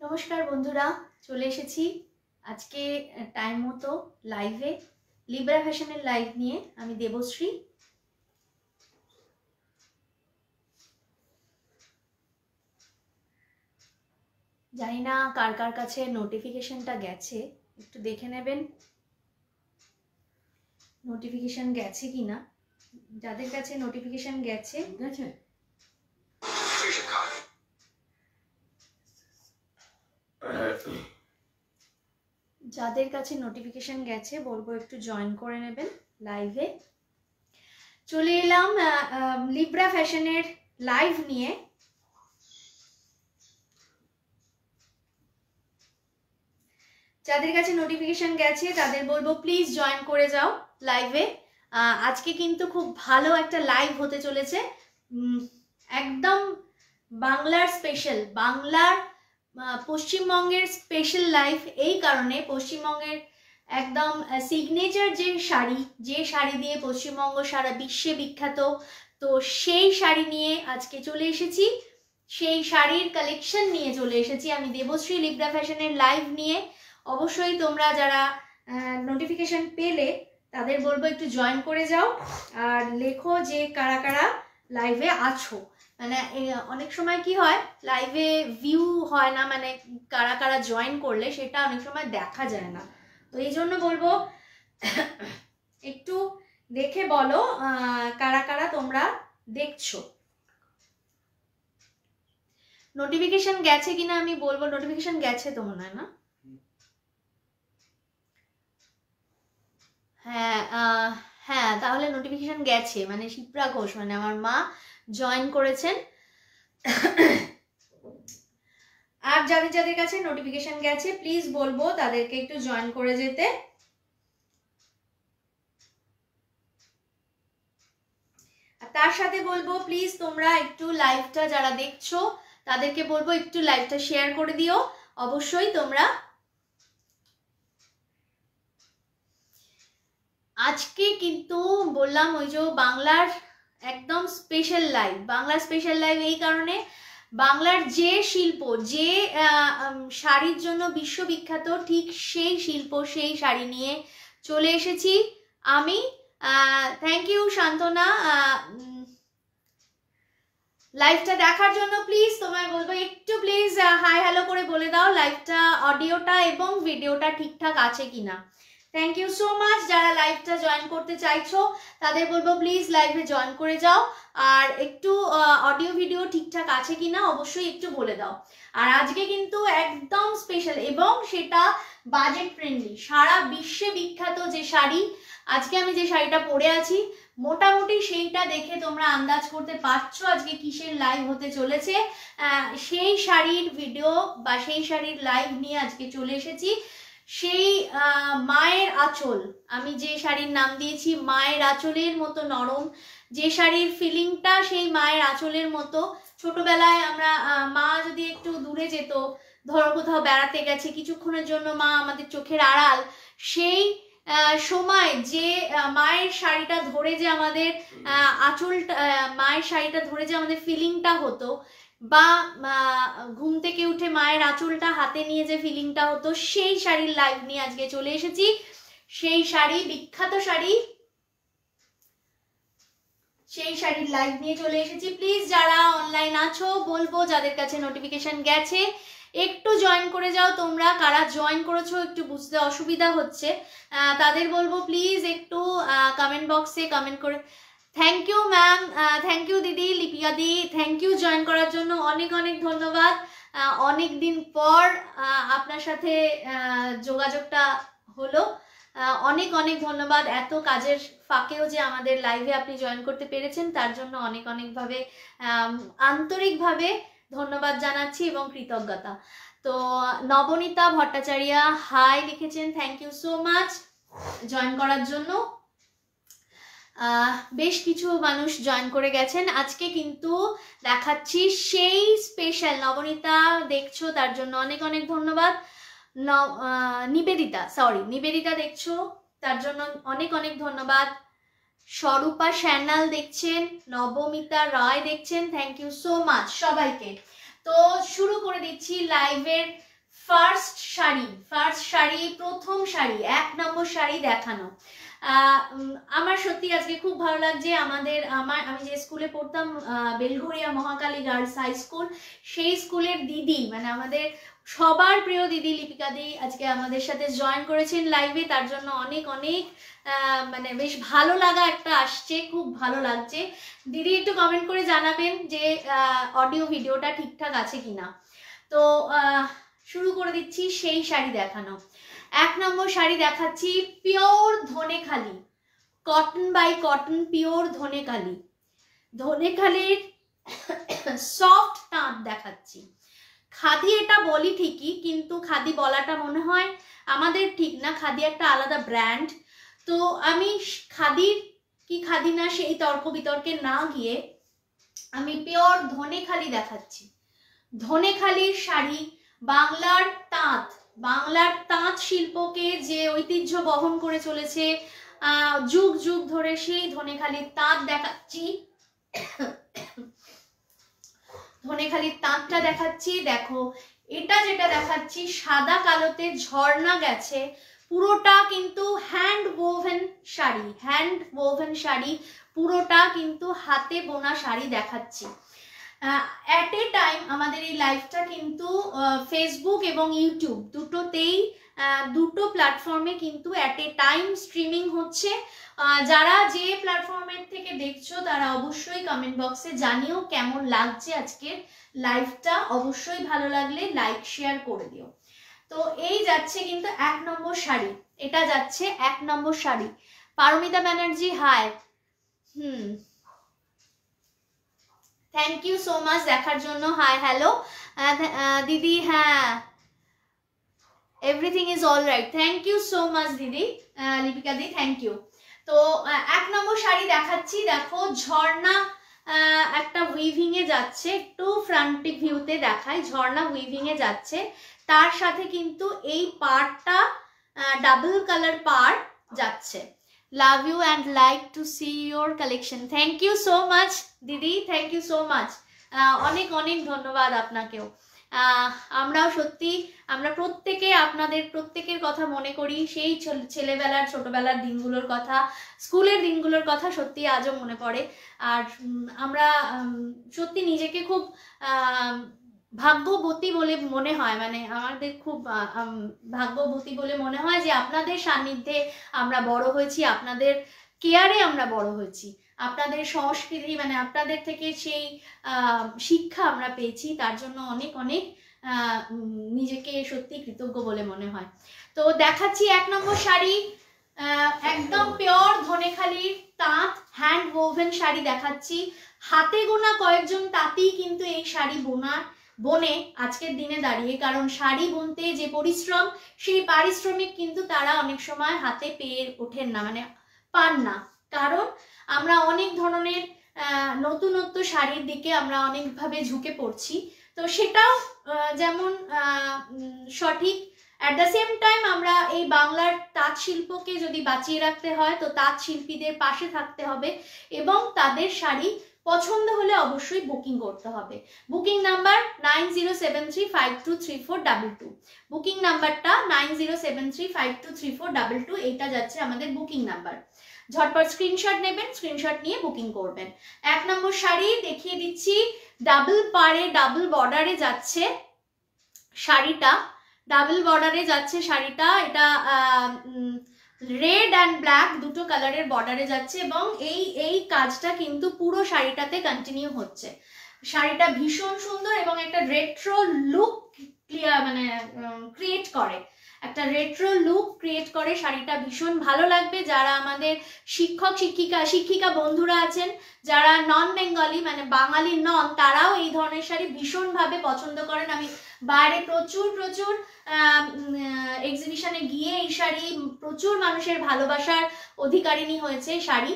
নমস্কার বন্ধুরা, চলে এসেছি আজকে টাইম মতো লাইভে লিব্রা ফ্যাশনের লাইভ নিয়ে। আমি দেবশ্রী। জানি না কার কার কাছে নোটিফিকেশনটা গেছে, একটু দেখে নেবেন নোটিফিকেশন গেছে কিনা। যাদের কাছে নোটিফিকেশন গেছে যাদের কাছে নোটিফিকেশন গেছে বলবো একটু জয়েন করে নেবেন লাইভে। চলে এলাম লিব্রা ফ্যাশনের লাইভ নিয়ে। যাদের কাছে নোটিফিকেশন গেছে তাদের বলবো প্লিজ জয়েন করে যাও লাইভে। আজকে কিন্তু খুব ভালো একটা লাইভ হতে চলেছে, একদম বাংলার স্পেশাল, বাংলার পশ্চিমবঙ্গের স্পেশাল লাইভ। এই কারণে পশ্চিমবঙ্গের একদম সিগনেচার যে শাড়ি দিয়ে পশ্চিমবঙ্গ সারা বিশ্বে বিখ্যাত, তো সেই শাড়ি নিয়ে আজকে চলে এসেছি, সেই শাড়ির কালেকশন নিয়ে চলে এসেছি আমি দেবশ্রী লিব্রা ফ্যাশনের লাইভ নিয়ে। অবশ্যই তোমরা যারা নোটিফিকেশন পেলে তাদের বলবো একটু জয়েন করে যাও আর লেখো যে কারা কারা লাইভে আছো। মানে অনেক সময় কি হয়, লাইভে ভিউ হয় না, মানে কারা কারা জয়েন করলে সেটা অনেক সময় দেখা যায় না। তো এই জন্য বলবো একটু দেখে বলো কারা কারা তোমরা দেখছো। নোটিফিকেশন গেছে কিনা আমি বলবো। নোটিফিকেশন গেছে তো মনে হয় না? হ্যাঁ হ্যাঁ, তাহলে নোটিফিকেশন গেছে, মানে শিপ্রা ঘোষ মানে আমার মা জয়েন করেছেন। আর যাদের যাদের কাছে নোটিফিকেশন গেছে প্লিজ বলবো তাদেরকে একটু জয়েন করে যেতে। আর তার সাথে বলবো প্লিজ তোমরা একটু লাইভটা যারা দেখছো তাদেরকে বলবো একটু লাইভটা শেয়ার করে দিও। অবশ্যই তোমরা আজকে কিন্তু বললাম ওই যে বাংলার একদম স্পেশাল লাইভ, বাংলার স্পেশাল লাইভ এই কারণে বাংলার যে শিল্প, যে শাড়ির জন্য বিশ্ববিখ্যাত, ঠিক সেই শিল্প সেই শাড়ি নিয়ে চলে এসেছি আমি। থ্যাংক ইউ শান্তনা লাইভটা দেখার জন্য। প্লিজ তোমায় বলবো একটু প্লিজ হাই হ্যালো করে বলে দাও লাইভটা, অডিওটা এবং ভিডিওটা ঠিকঠাক আছে কিনা। Thank you so much. যারা লাইভটা জয়েন করতে চাইছো তাদের বলবো প্লিজ লাইভে জয়েন করে যাও আর একটু অডিও ভিডিও ঠিকঠাক আছে কিনা অবশ্যই একটু বলে দাও। আর আজকে কিন্তু একদম স্পেশাল এবং সেটা বাজেট ফ্রেন্ডলি, সারা বিশ্বে বিখ্যাত যে শাড়ি, আজকে আমি যে শাড়িটা পরে আছি মোটামুটি সেইটা দেখে তোমরা আন্দাজ করতে পারছো আজকে কিসের লাইভ হতে চলেছে। সেই শাড়ির ভিডিও বা সেই শাড়ির লাইভ নিয়ে আজকে চলে এসেছি। সেই মায়ের আঁচল, আমি যে শাড়ির নাম দিয়েছি মায়ের আঁচলের মতো নরম, যে শাড়ির ফিলিংটা সেই মায়ের আঁচলের মতো। ছোটবেলায় আমরা মা যদি একটু দূরে যেত, ধরো কোথাও বেড়াতে গেছে কিছুক্ষণের জন্য, মা আমাদের চোখের আড়াল, সেই সময় যে মায়ের শাড়িটা ধরে যে আমাদের আঁচলটা, মায়ের শাড়িটা ধরে যে আমাদের ফিলিংটা হতো, বা ঘুম থেকে উঠে মায়ের আঁচলটা হাতে নিয়ে যে ফিলিংটা হতো, সেই শাড়ির লাইভ নিয়ে আজকে চলে এসেছি। সেই শাড়ি, বিখ্যাত শাড়ি, সেই শাড়ির লাইভ নিয়ে চলে এসেছি। প্লিজ যারা অনলাইন আছো বলবো যাদের কাছে নোটিফিকেশন গেছে একটু জয়েন করে যাও। তোমরা কারা জয়েন করেছো একটু বুঝতে অসুবিধা হচ্ছে, তাদের বলবো প্লিজ একটু কমেন্ট বক্সে কমেন্ট করে। Thank you ma'am, thank you দিদি, লিপিকা দি, থ্যাংক ইউ জয়েন করার জন্য, অনেক অনেক ধন্যবাদ। অনেক দিন পর আপনার সাথে যোগাযোগটা হলো, অনেক অনেক ধন্যবাদ। এত কাজের ফাঁকেও যে আমাদের লাইভে আপনি জয়েন করতে পেরেছেন তার জন্য অনেক অনেকভাবে আন্তরিকভাবে ধন্যবাদ জানাচ্ছি এবং কৃতজ্ঞতা। তো নবনীতা ভট্টাচার্য হাই লিখেছেন, thank you so much join করার জন্য। বেশ কিছু মানুষ জয়েন করে গেছেন। আজকে কিন্তু দেখাচ্ছি সেই স্পেশাল, নবনীতা দেখছো তার জন্য অনেক অনেক ধন্যবাদ। নিবেদিতা দেখছো তার জন্য অনেক অনেক ধন্যবাদ। স্বরূপা স্যানাল দেখছেন, নবমিতা রায় দেখছেন, থ্যাংক ইউ সো মাচ সবাইকে। তো শুরু করে দিচ্ছি লাইভের ফার্স্ট শাড়ি প্রথম শাড়ি 1 নম্বর শাড়ি দেখানো। আমার সত্যি আজকে খুব ভালো লাগছে। আমি যে স্কুলে পড়তাম Belgharia Mahakali girls high school, সেই স্কুলের দিদি মানে আমাদের সবার প্রিয় দিদি লিপিকা দি আজকে আমাদের সাথে জয়েন করেছেন লাইভে। তার জন্য অনেক অনেক মানে বেশ ভালো লাগা একটা আসছে, খুব ভালো লাগছে। দিদি একটু কমেন্ট করে জানাবেন যে অডিও ভিডিওটা ঠিকঠাক আছে কিনা। তো শুরু করে দিচ্ছি সেই শাড়ি দেখানো। 1 নম্বর শাড়ি দেখাচ্ছি pure Dhanekhali, cotton by cotton, pure Dhanekhali. ধনেখালির সফট তাঁত দেখাচ্ছি। খাদি এটা বলি ঠিকই, কিন্তু খাদি বলাটা মনে হয় আমাদের ঠিক না, খাদি একটা আলাদা ব্র্যান্ড। তো আমি খাদির কি খাদি না সেই তর্ক বিতর্কে না গিয়ে আমি পিওর ধনেখালি দেখাচ্ছি। ধনেখালির শাড়ি, বাংলার তাঁত শিল্পকে যে ঐতিহ্য বহন করে চলেছে যুগ যুগ ধরে, সেই ধনেখালির তাঁত দেখাচ্ছি। ধনেখালির তাঁতটা দেখাচ্ছি। দেখো এটা যেটা দেখাচ্ছি সাদা কালোতে ঝর্ণা গেছে, পুরোটা কিন্তু হ্যান্ড ওভেন শাড়ি, পুরোটা কিন্তু হাতে বোনা শাড়ি দেখাচ্ছি। অ্যাট এ টাইম আমাদের এই লাইভটা কিন্তু ফেসবুক এবং ইউটিউব দুটো প্ল্যাটফর্মে কিন্তু অ্যাট এ টাইম স্ট্রিমিং হচ্ছে। যারা যে প্ল্যাটফর্মের থেকে দেখছো তারা অবশ্যই কমেন্ট বক্সে জানিও কেমন লাগছে আজকের লাইভটা। অবশ্যই ভালো লাগলে লাইক শেয়ার করে দিও। তো এই যাচ্ছে কিন্তু 1 নম্বর শাড়ি, এটা যাচ্ছে 1 নম্বর sari. Paramita Banerjee hi, thank you so much দেখার জন্য। হাই হ্যালো দিদি, হ্যাঁ everything is all right, thank you so much দিদি লিপিকা দি, থ্যাংক ইউ। তো 1 নম্বর শাড়ি দেখাচ্ছি। দেখো ঝর্ণা একটা উইভিং এ যাচ্ছে, একটু ফ্রন্ট ভিউতে দেখায়, ঝর্ণা উইভিং এ যাচ্ছে। তার সাথে কিন্তু এই পাড়টা ডাবল কালার পাড় যাচ্ছে। Love you and like to see your collection, thank you so much দিদি, থ্যাংক ইউ সো মাচ, অনেক অনেক ধন্যবাদ আপনাকেও। আমরাও সত্যি আমরা প্রত্যেকে আপনাদের প্রত্যেকের কথা মনে করি, সেই ছেলেবেলার ছোটবেলার দিনগুলোর কথা, স্কুলের দিনগুলোর কথা সত্যি আজও মনে পড়ে। আর আমরা সত্যি নিজেকে খুব ভাগ্যবতী বলে মনে হয়, মানে আমাদের খুব ভাগ্যবতী বলে মনে হয় যে আপনাদের সান্নিধ্যে আমরা বড় হয়েছি, আপনাদের কেয়ারে আমরা বড় হয়েছি, আপনাদের সংস্কৃতি মানে আপনাদের থেকে সেই শিক্ষা আমরা পেয়েছি। তার জন্য অনেক অনেক নিজেকে সত্যি কৃতজ্ঞ বলে মনে হয়। তো দেখাচ্ছি 1 নম্বর শাড়ি, একদম পিওর ধনেখালির তাঁত হ্যান্ড ওভেন শাড়ি দেখাচ্ছি। হাতে গোনা কয়েকজন তাঁতি কিন্তু এই শাড়ি বোনে আজকের দিনে দাঁড়িয়ে, কারণ শাড়ি বুনতে যে পরিশ্রম, সেই পারিশ্রমিক কিন্তু তারা অনেক সময় হাতে পেয়ে ওঠেন না, মানে পান না। কারণ আমরা অনেক ধরনের নতুনত্ব শাড়ির দিকে আমরা অনেকভাবে ঝুঁকে পড়ছি, তো সেটাও যেমন সঠিক। অ্যাট দ্য সেম টাইম আমরা এই বাংলার তাঁত শিল্পকে যদি বাঁচিয়ে রাখতে হয় তো তাঁত শিল্পীদের পাশে থাকতে হবে এবং তাদের শাড়ি পছন্দ হলে অবশ্যই বুকিং করতে হবে। বুকিং নাম্বার 9073523422, বুকিং নাম্বারটা 9073523422, এইটা যাচ্ছে আমাদের বুকিং নাম্বার। ঝটপট স্ক্রিনশট নেবেন, স্ক্রিনশট নিয়ে বুকিং করবেন। 1 নম্বর শাড়ি দেখিয়ে দিচ্ছি, ডাবল পাড়ে ডাবল বর্ডারে যাচ্ছে শাড়িটা, ডাবল বর্ডারে যাচ্ছে শাড়িটা। এটা রেড অ্যান্ড ব্ল্যাক দুটো কালারের বর্ডারে যাচ্ছে এবং এই কাজটা কিন্তু পুরো শাড়িটাতে কন্টিনিউ হচ্ছে। শাড়িটা ভীষণ সুন্দর এবং একটা রেট্রো লুক ক্রিয়েট করে, একটা রেট্রো লুক ক্রিয়েট করে। শাড়িটা ভীষণ ভালো লাগবে। যারা আমাদের শিক্ষিকা বন্ধুরা আছেন, যারা নন বেঙ্গলি মানে বাঙালি নন, তারাও এই ধরনের শাড়ি ভীষণভাবে পছন্দ করেন। আমি বাইরে প্রচুর এক্সিবিশনে গিয়ে এই শাড়ি প্রচুর মানুষের ভালোবাসার অধিকারিণী হয়েছে শাড়ি।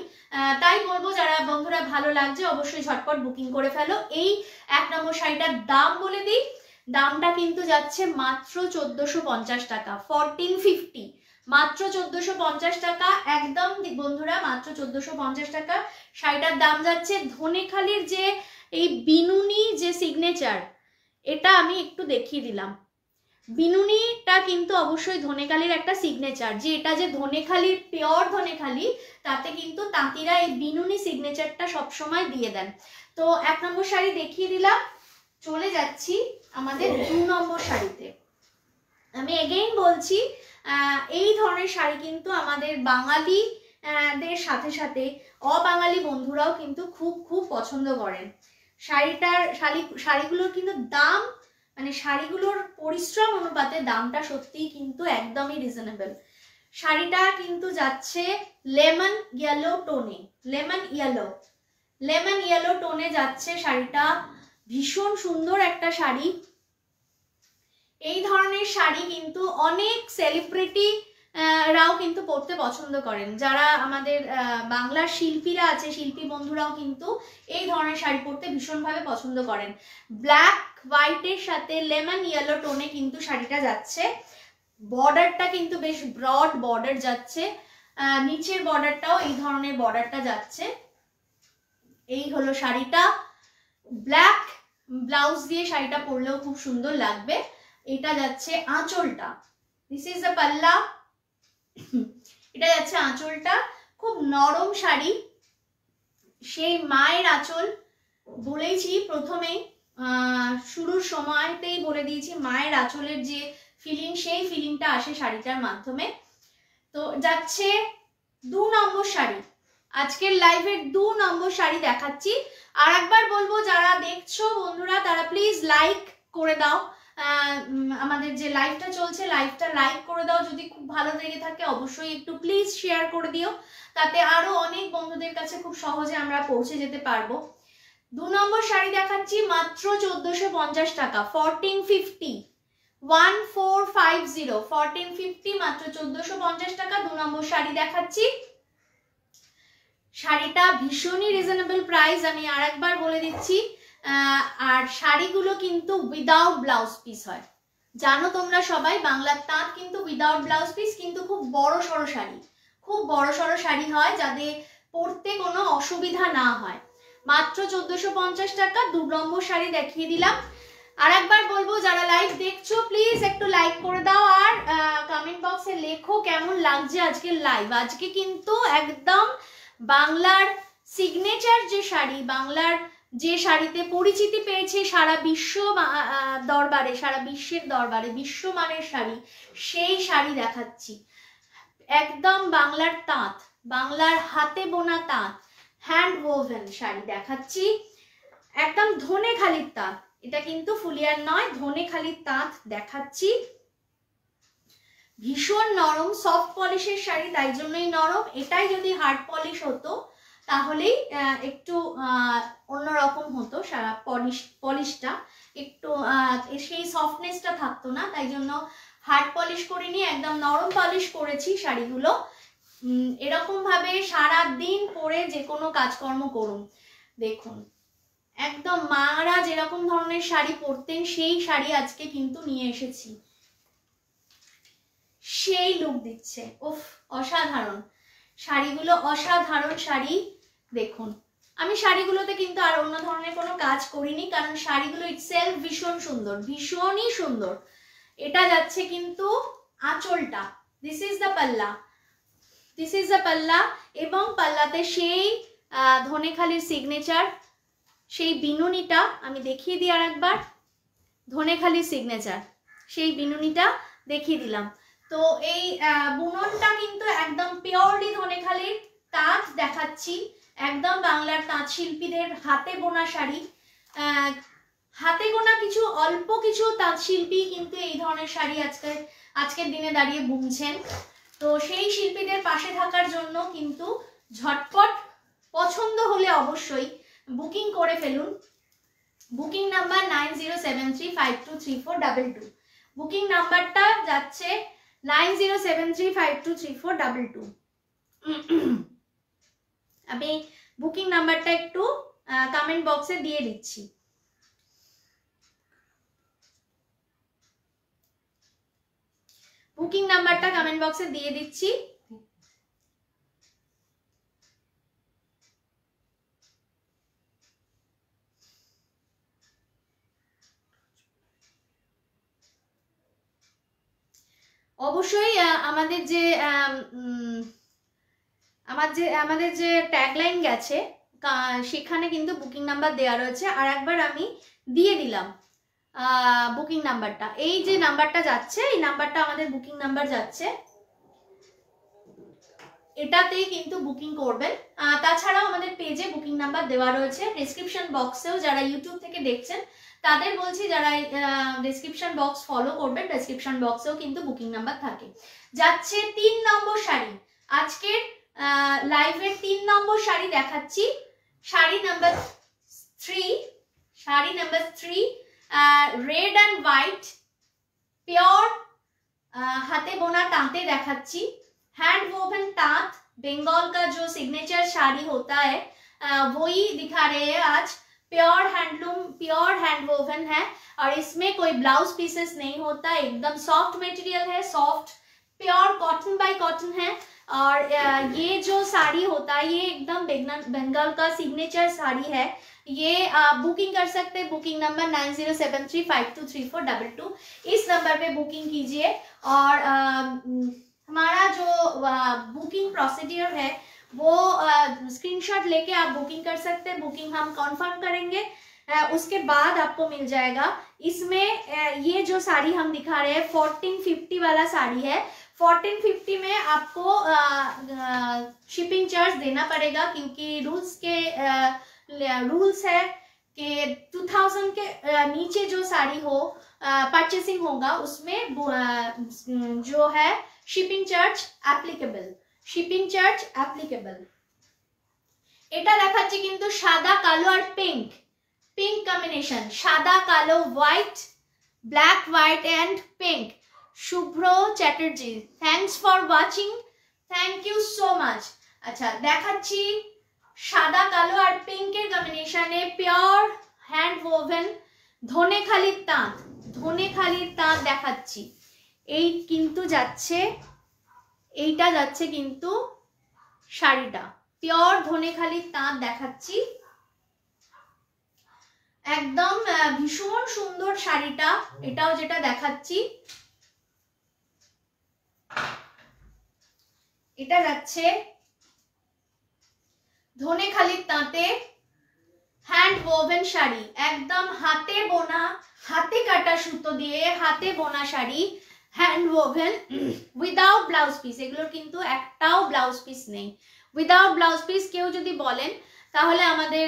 তাই বলবো যারা বন্ধুরা ভালো লাগছে অবশ্যই ঝটপট বুকিং করে ফেলো। এই 1 নম্বর শাড়িটার দাম বলে দিই, দামটা কিন্তু যাচ্ছে মাত্র 1450 টাকা, 1450, মাত্র 1450 টাকা একদম বন্ধুরা, মাত্র 1450 টাকা শাড়িটার দাম যাচ্ছে। ধনেখালির যে এই বিনুনি যে সিগনেচার, এটা আমি একটু দেখিয়ে দিলাম। বিনুনিটা কিন্তু অবশ্যই ধনেখালির একটা সিগনেচার, যে এটা যে ধনেখালির পিওর ধনেখালি তাতে কিন্তু তাঁতিরা এই বিনুনি সিগনেচারটা সবসময় দিয়ে দেন। তো 1 নম্বর শাড়ি দেখিয়ে দিলাম, চলে যাচ্ছি আমাদের 2 নম্বর শাড়িতে। আমি এগেইন বলছি এই ধরনের শাড়ি কিন্তু আমাদের বাঙালি দের সাথে সাথে অবাঙালি বন্ধুরাও কিন্তু খুব খুব পছন্দ করেন। শাড়িগুলোর কিন্তু দাম, মানে শাড়িগুলোর পরিশ্রম অনুপাতে দামটা সত্যিই কিন্তু একদমই রিজনেবল। শাড়িটা কিন্তু যাচ্ছে লেমন ইয়েলো টোনে, লেমন ইয়েলো টোনে যাচ্ছে শাড়িটা। ভীষণ সুন্দর একটা শাড়ি। এই ধরনের শাড়ি কিন্তু অনেক সেলিব্রিটি রাও কিন্তু পরতে পছন্দ করেন। যারা আমাদের বাংলার শিল্পীরা আছে, শিল্পী বন্ধুরাও কিন্তু এই ধরনের শাড়ি পরতে ভীষণভাবে পছন্দ করেন। ব্ল্যাক হোয়াইটের সাথে লেমন ইয়েলো টোনে কিন্তু শাড়িটা যাচ্ছে। বর্ডারটা কিন্তু বেশ ব্রড বর্ডার যাচ্ছে, নিচের বর্ডারটাও এই ধরনের বর্ডারটা যাচ্ছে। এই হলো শাড়িটা। ব্ল্যাক ব্লাউজ দিয়ে শাড়িটা পরলেও খুব সুন্দর লাগবে। এটা যাচ্ছে আঁচলটা, দিস ইজ দ্য পাল্লা। এটা যাচ্ছে আঁচলটা, খুব নরম শাড়ি, সেই মায়ের আঁচল। বলেইছি প্রথমেই, শুরুর সময়তেই বলে দিয়েছি, মায়ের আঁচলের যে ফিলিং, সেই ফিলিংটা আসে শাড়িটার মাধ্যমে। তো যাচ্ছে 2 নম্বর শাড়ি, আজকের লাইভের 2 নম্বর শাড়ি দেখাচ্ছি। আর একবার বলবো, যারা দেখছো বন্ধুরা তারা প্লিজ লাইক করে দাও। আমাদের যে লাইভটা চলছে, লাইভটা লাইক করে দাও। যদি খুব ভালো লেগে থাকে অবশ্যই একটু প্লিজ শেয়ার করে দিও, তাতে আরো অনেক বন্ধুদের কাছে খুব সহজে আমরা পৌঁছে যেতে পারবো। 2 নম্বর শাড়ি দেখাচ্ছি মাত্র 1450 টাকা, 1450, 1450 মাত্র 1450 টাকা 2 নম্বর শাড়ি দেখাচ্ছি। শাড়িটা ভীষণই রিজনেবল প্রাইস, আমি আর একবার বলে দিচ্ছি। আর শাড়িগুলো কিন্তু উইদাউট ব্লাউজ পিস হয়, জানো তোমরা সবাই। বাংলার তাঁত কিন্তু উইদাউট ব্লাউজ পিস, কিন্তু খুব বড় সড়ো শাড়ি, খুব বড় সড়ো শাড়ি হয়, যাতে পরতে কোনো অসুবিধা না হয়। মাত্র 1450 টাকা 2 নম্বর শাড়ি দেখিয়ে দিলাম। আর একবার বলবো, যারা লাইভ দেখছো প্লিজ একটু লাইক করে দাও, আর কমেন্ট বক্সে লেখো কেমন লাগছে আজকের লাইভ। আজকে কিন্তু একদম বাংলার সিগনেচার যে শাড়ি, বাংলার যে শাড়িতে পরিচিতি পেয়েছে সারা বিশ্ব দরবারে, সারা বিশ্বের দরবারে, বিশ্বমানের শাড়ি, সেই শাড়ি দেখাচ্ছি। একদম বাংলার তাঁত, বাংলার হাতে বোনা তাঁত, হ্যান্ড ওভেন শাড়ি দেখাচ্ছি। একদম ধনেখালির তাঁত, এটা কিন্তু ফুলিয়ার নয়, ধনেখালির তাঁত দেখাচ্ছি। ভীষণ নরম, সফট পলিশের শাড়ি, তাই জন্যই নরম। এটাই যদি হার্ড পলিশ হতো তাহলেই একটু অন্যরকম হতো, সারা পলিশটা একটু সেই সফটনেসটা থাকতো না, তাই জন্য হার্ড পলিশ করিনি, একদম নরম পলিশ করেছি শাড়িগুলো। এরকম ভাবে সারা দিন পরে যে কোনো কাজকর্ম করুন। দেখুন একদম মারা যেরকম ধরনের শাড়ি পরতেন, সেই শাড়ি আজকে কিন্তু নিয়ে এসেছি, সেই লুক দিচ্ছে। উফ, অসাধারণ শাড়িগুলো, অসাধারণ শাড়ি। দেখুন আমি শাড়িগুলোতে কিন্তু আর অন্য ধরনের কোনো কাজ করিনি, কারণ শাড়িগুলো ইটসেলফ ভীষণ সুন্দর, ভীষণই সুন্দর। এটা যাচ্ছে কিন্তু আঁচলটা, দিস ইজ দ্য পাল্লা, দিস ইজ দ্য পাল্লা। এবং পাল্লাতে সেই ধনেখালির সিগনেচার, সেই বিনুনিটা আমি দেখিয়ে দিই আর একবার, ধনেখালির সিগনেচার, সেই বিনুনিটা দেখিয়ে দিলাম। তো এই বুননটা কিন্তু একদম পিওরলি ধনেখালির তাঁত দেখাচ্ছি, একদম বাংলার তাঁত শিল্পীদের হাতে বোনা শাড়ি। হাতে গোনা কিছু অল্প কিছু তাঁত শিল্পী কিন্তু এই ধরনের শাড়ি আজকের দিনে দাঁড়িয়ে বুনছেন। তো সেই শিল্পীদের পাশে থাকার জন্য কিন্তু ঝটপট পছন্দ হলে অবশ্যই বুকিং করে ফেলুন। বুকিং নাম্বার 9073523422, বুকিং নাম্বারটা যাচ্ছে 9073523422। আমি বুকিং নাম্বারটা একটু কমেন্ট বক্সে দিয়ে দিচ্ছি। বুকিং নাম্বারটা কমেন্ট বক্সে দিয়ে দিচ্ছি। অবশ্যই আমাদের যে ট্যাগলাইন গেছে সেখানে কিন্তু বুকিং নাম্বার দেওয়া রয়েছে। আর একবার আমি দিয়ে দিলাম বুকিং নাম্বারটা। এই যে নাম্বারটা যাচ্ছে, এই নাম্বারটা আমাদের বুকিং নাম্বার যাচ্ছে, এটাতেই কিন্তু বুকিং করবেন। তাছাড়াও আমাদের পেজে বুকিং নাম্বার দেওয়া রয়েছে, ডেসক্রিপশন বক্সেও যারা ইউটিউব থেকে দেখছেন তাদের বলছি যারা ডেসক্রিপশন বক্স ফলো করবেন, ডেসক্রিপশন বক্সেও কিন্তু বুকিং নাম্বার থাকে। যাচ্ছে 3 নম্বর শাড়ি, আজকের লাইভের 3 নম্বর শাড়ি দেখাচ্ছি। Sari number 3 red and white pure हाथे बोना तांते देखाচ্ছি। हैंड वोवन तांत बंगाल का जो सिग्नेचर साड़ी होता है वही दिखा रहे हैं आज। Pure handloom, pure hand woven है और इसमें कोई ब्लाउज पीसेस नहीं होता, एकदम सॉफ्ट मटेरियल है, soft pure cotton bye cotton है। और ये जो साड़ी होता है ये एकदम बंगाल का सिग्नेचर साड़ी है। ये बुकिंग कर सकते हैं, बुकिंग नंबर 9073523422, इस नंबर पे बुकिंग कीजिए। और हमारा जो बुकिंग प्रोसीड्यूर है वो स्क्रीनशॉट लेके आप बुकिंग कर सकते हैं। बुकिंग हम कंफर्म करेंगे, उसके बाद आपको मिल जाएगा। इसमें ये जो साड़ी हम दिखा रहे हैं 1450 वाला साड़ी है। 1450 में आपको शिपिंग चार्ज देना पड़ेगा, क्योंकि रूल्स है कि 2000 के नीचे जो साड़ी हो परचेसिंग होगा उसमें जो है शिपिंग चार्ज एप्लीकेबल। এটা দেখাচ্ছি কিন্তু সাদা কালো আর পিঙ্ক কম্বিনেশন, সাদা কালো white, black white and pink. Shubhra Chatterjee, thanks for watching, thank you so much. আচ্ছা দেখাচ্ছি সাদা কালো আর পিঙ্কের কম্বিনেশনে পিওর হ্যান্ড ওভেন ধনেখালির তাঁত দেখাচ্ছি। এই কিন্তু যাচ্ছে, এইটা যাচ্ছে কিন্তু শাড়িটা পিওর ধনেখালির তাঁত দেখাচ্ছি, একদম ভীষণ সুন্দর শাড়িটা। এটাও যেটা দেখাচ্ছি এটা যাচ্ছে ধনেখালির তাঁতে হ্যান্ড ওভেন শাড়ি, একদম হাতে বোনা, হাতে কাটা সুতো দিয়ে হাতে বোনা sari, hand woven without blouse piece. এগুলোর কিন্তু একটাও ব্লাউজ পিস নেই, উইদাউট ব্লাউজ পিস। কেউ যদি বলেন তাহলে আমাদের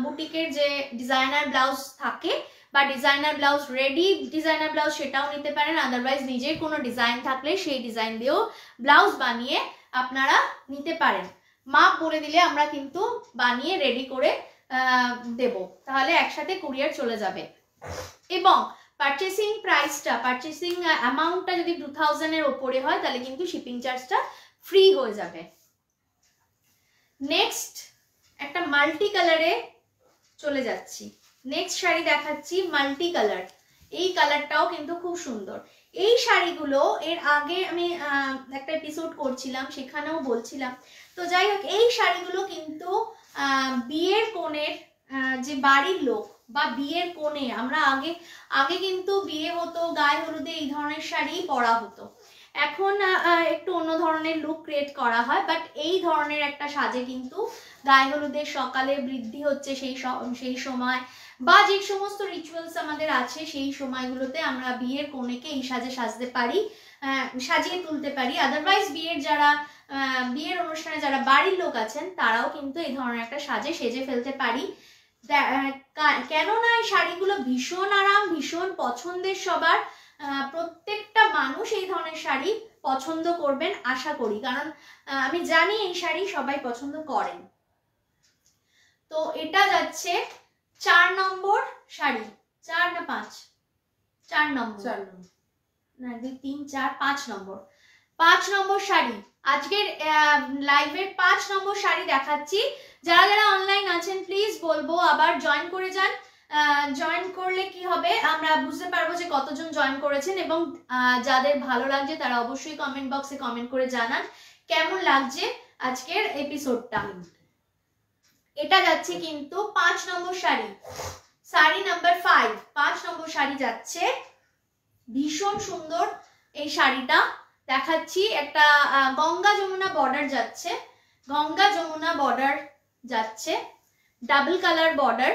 বুটিকের যে ডিজাইনার ব্লাউজ থাকে বা designer blouse, ready designer blouse, সেটাও নিতে পারেন। আদারওয়াইজ নিজের কোনো ডিজাইন থাকলে সেই ডিজাইন দিয়েও ব্লাউজ বানিয়ে আপনারা নিতে পারেন। মাপ বলে দিলে আমরা কিন্তু বানিয়ে রেডি করে দেব, তাহলে একসাথে কুরিয়ার চলে যাবে। এবং পারচেসিং প্রাইসটা, পারচেসিং অ্যামাউন্টটা যদি 2000 এর ওপরে হয় তাহলে কিন্তু শিপিং চার্জটা ফ্রি হয়ে যাবে। নেক্সট একটা মাল্টি কালারে চলে যাচ্ছি। নেক্সট শাড়ি দেখাচ্ছি মাল্টি কালার, এই কালারটাও কিন্তু খুব সুন্দর। এই শাড়িগুলো এর আগে আমি একটা এপিসোড করছিলাম, সেখানেও বলছিলাম। তো যাই হোক, এই শাড়িগুলো কিন্তু বিয়ের কোণের যে বাড়ির লোক বা বিয়ের কোণে, আমরা আগে কিন্তু বিয়ে হতো গায়ে হলুদে এই ধরনের শাড়ি পরা হতো। এখন একটু অন্য ধরনের লুক ক্রিয়েট করা হয়, বাট এই ধরনের একটা সাজে কিন্তু গায়ে হলুদের সকালে বৃদ্ধি হচ্ছে সেই সময়, বা যে সমস্ত রিচুয়ালস আমাদের আছে সেই সময়গুলোতে আমরা বিয়ের কনেকে এই সাজে সাজতে পারি, সাজিয়ে তুলতে পারি। আদারওয়াইজ বিয়ের অনুষ্ঠানে যারা বাড়ির লোক আছেন তারাও কিন্তু এই ধরনের একটা সাজে সেজে ফেলতে পারি। কেননা এই শাড়িগুলো ভীষণ আরাম, ভীষণ পছন্দের সবার। প্রত্যেকটা মানুষ এই ধরনের শাড়ি পছন্দ করবেন আশা করি, কারণ আমি জানি এই শাড়ি সবাই পছন্দ করেন। তো এটা যাচ্ছে 4 নম্বর শাড়ি, 4 না 5, 4 নম্বর, না 2 3 4 5 নম্বর, 5 নম্বর শাড়ি। আজকের লাইভের 5 নম্বর শাড়ি দেখাচ্ছি। যারা যারা অনলাইন আছেন প্লিজ বলবো আবার জয়েন করে যান। জয়েন করলে কি হবে, আমরা বুঝতে পারবো যে কতজন জয়েন করেছেন, এবং যাদের ভালো লাগছে তারা অবশ্যই কমেন্ট বক্সে কমেন্ট করে জানান কেমন লাগছে আজকের এপিসোডটা। এটা যাচ্ছে কিন্তু 5 নম্বর শাড়ি, শাড়ি নাম্বার 5 নম্বর শাড়ি যাচ্ছে। ভীষণ সুন্দর এই শাড়িটা, দেখাচ্ছি একটা গঙ্গা যমুনা বর্ডার যাচ্ছে, গঙ্গা যমুনা বর্ডার যাচ্ছে, double colour border.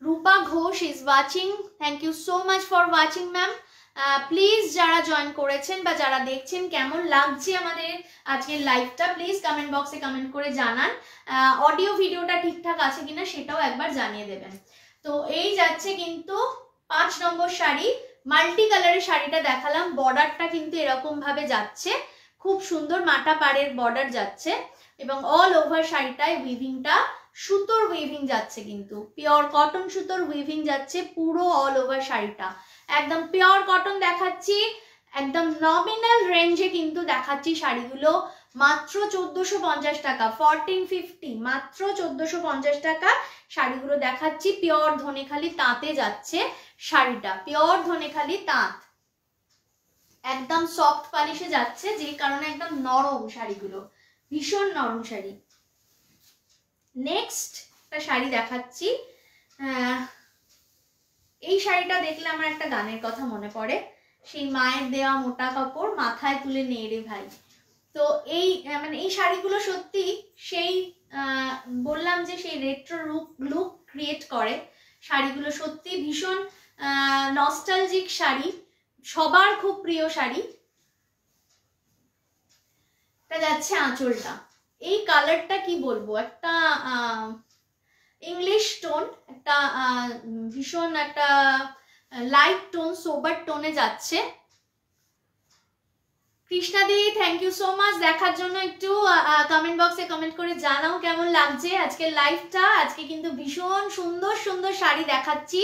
Rupa Ghosh is watching, thank you so much for watching ma'am. Please যারা জয়েন করেছেন বা যারা দেখছেন কেমন লাগছে আমাদের আজকের লাইভটা, প্লিজ কমেন্ট বক্সে কমেন্ট করে জানান। অডিও ভিডিওটা ঠিকঠাক আছে কিনা সেটাও একবার জানিয়ে দেবেন। তো এই যাচ্ছে কিন্তু 5 নম্বর শাড়ি, মাল্টি কালারের শাড়িটা দেখালাম, বর্ডারটা কিন্তু এরকম ভাবে যাচ্ছে, খুব সুন্দর মাটা পাড়ের বর্ডার যাচ্ছে এবং অল ওভার শাড়িটায় উইভিংটা সুতোর উইভিং যাচ্ছে, কিন্তু পিওর কটন সুতোর উইভিং যাচ্ছে পুরো অল ওভার শাড়িটা, একদম পিওর কটন দেখাচ্ছি, একদম নমিনাল রেঞ্জে কিন্তু দেখাচ্ছি শাড়িগুলো, মাত্র 1450 টাকা, 1450, মাত্র 1450 টাকা শাড়িগুলো দেখাচ্ছি। পিওর ধনেখালি তাঁতে যাচ্ছে শাড়িটা, পিওর ধনেখালি তাঁত, একদম সফট পলিশে যাচ্ছে, যে কারণে একদম নরম শাড়িগুলো, ভীষণ নরম শাড়ি। নেক্সট একটা শাড়ি দেখাচ্ছি, এই শাড়িটা দেখলে আমার একটা গানের কথা মনে পড়ে, সেই মায়ের দেওয়া মোটা কাপড় মাথায় তুলে নে রে ভাই। তো এই মানে এই শাড়িগুলো সত্যি সেই বললাম যে সেই রেট্রো লুক ক্রিয়েট করে, শাড়িগুলো সত্যি ভীষণ নস্টালজিক শাড়ি, সবার খুব প্রিয় শাড়ি। এটা যাচ্ছে আঁচলটা, এই কালারটা কি বলবো, একটা ইংলিশ টোন, একটা ভীষণ একটা লাইট টোন, সোবার টোনে যাচ্ছে। কৃষ্ণাদি থ্যাংক ইউ সো মাচ দেখার জন্য, একটু কমেন্ট বক্সে কমেন্ট করে জানাও কেমন লাগছে আজকের লাইভটা। আজকে কিন্তু ভীষণ সুন্দর সুন্দর শাড়ি দেখাচ্ছি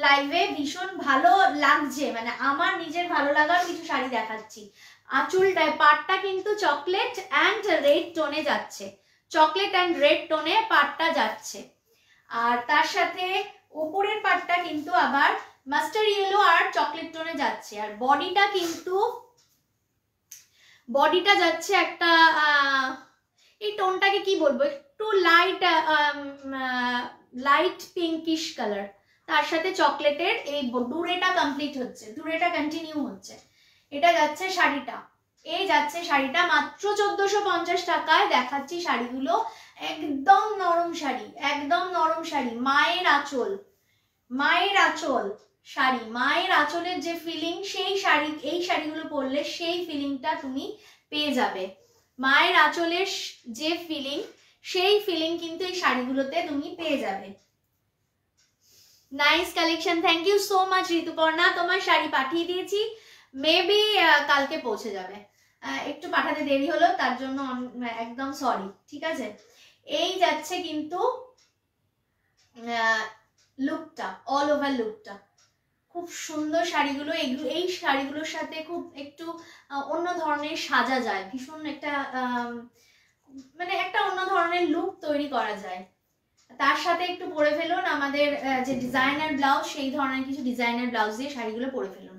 লাইভে, ভীষণ ভালো লাগছে, মানে আমার নিজের ভালো লাগার কিছু শাড়ি দেখাচ্ছি। আঁচলটায় পাটটা কিন্তু চকলেট অ্যান্ড রেড টোনে যাচ্ছে, চকলেট অ্যান্ড রেড টোনে পাটটা যাচ্ছে, আর তার সাথে উপরের পাটটা কিন্তু আবার মাস্টার ইয়েলো আর চকলেট টোনে যাচ্ছে, আর বডিটা কিন্তু বডিটা যাচ্ছে একটা এই টোনটাকে কি বলবো, একটু লাইট পিঙ্কিশ কালার, তার সাথে চকলেটের এই ডুরেটা কমপ্লিট হচ্ছে, ডুরেটা কন্টিনিউ হচ্ছে। এটা যাচ্ছে শাড়িটা, এই যাচ্ছে শাড়িটা মাত্র 1450 টাকায় দেখাচ্ছি শাড়িগুলো, একদম নরম শাড়ি, একদম নরম শাড়ি, মায়ের আঁচল, মায়ের আঁচল শাড়ি, মায়ের আঁচলের যে ফিলিং, সেই শাড়ি এই শাড়িগুলো পরলে সেই ফিলিংটা তুমি পেয়ে যাবে, মায়ের আঁচলের যে ফিলিং সেই ফিলিং কিন্তু এই শাড়িগুলোতে তুমি পেয়ে যাবে। Nice collection, thank you so much Rituparna, তোমার শাড়ি পাঠিয়ে দিয়েছি, মেবি কালকে পৌঁছে যাবে, একটু পাঠাতে দেরি হলো তার জন্য একদম সরি, ঠিক আছে। এই যাচ্ছে কিন্তু লুকটা, অল ওভার লুকটা, খুব সুন্দর শাড়িগুলো, এই শাড়িগুলোর সাথে খুব একটু অন্য ধরনের সাজা যায়, ভীষণ একটা মানে একটা অন্য ধরনের লুক তৈরি করা যায়। তার সাথে একটু পরে ফেলুন আমাদের যে ডিজাইনার ব্লাউজ, সেই ধরনের কিছু ডিজাইনার ব্লাউজ দিয়ে শাড়িগুলো পরে ফেলুন,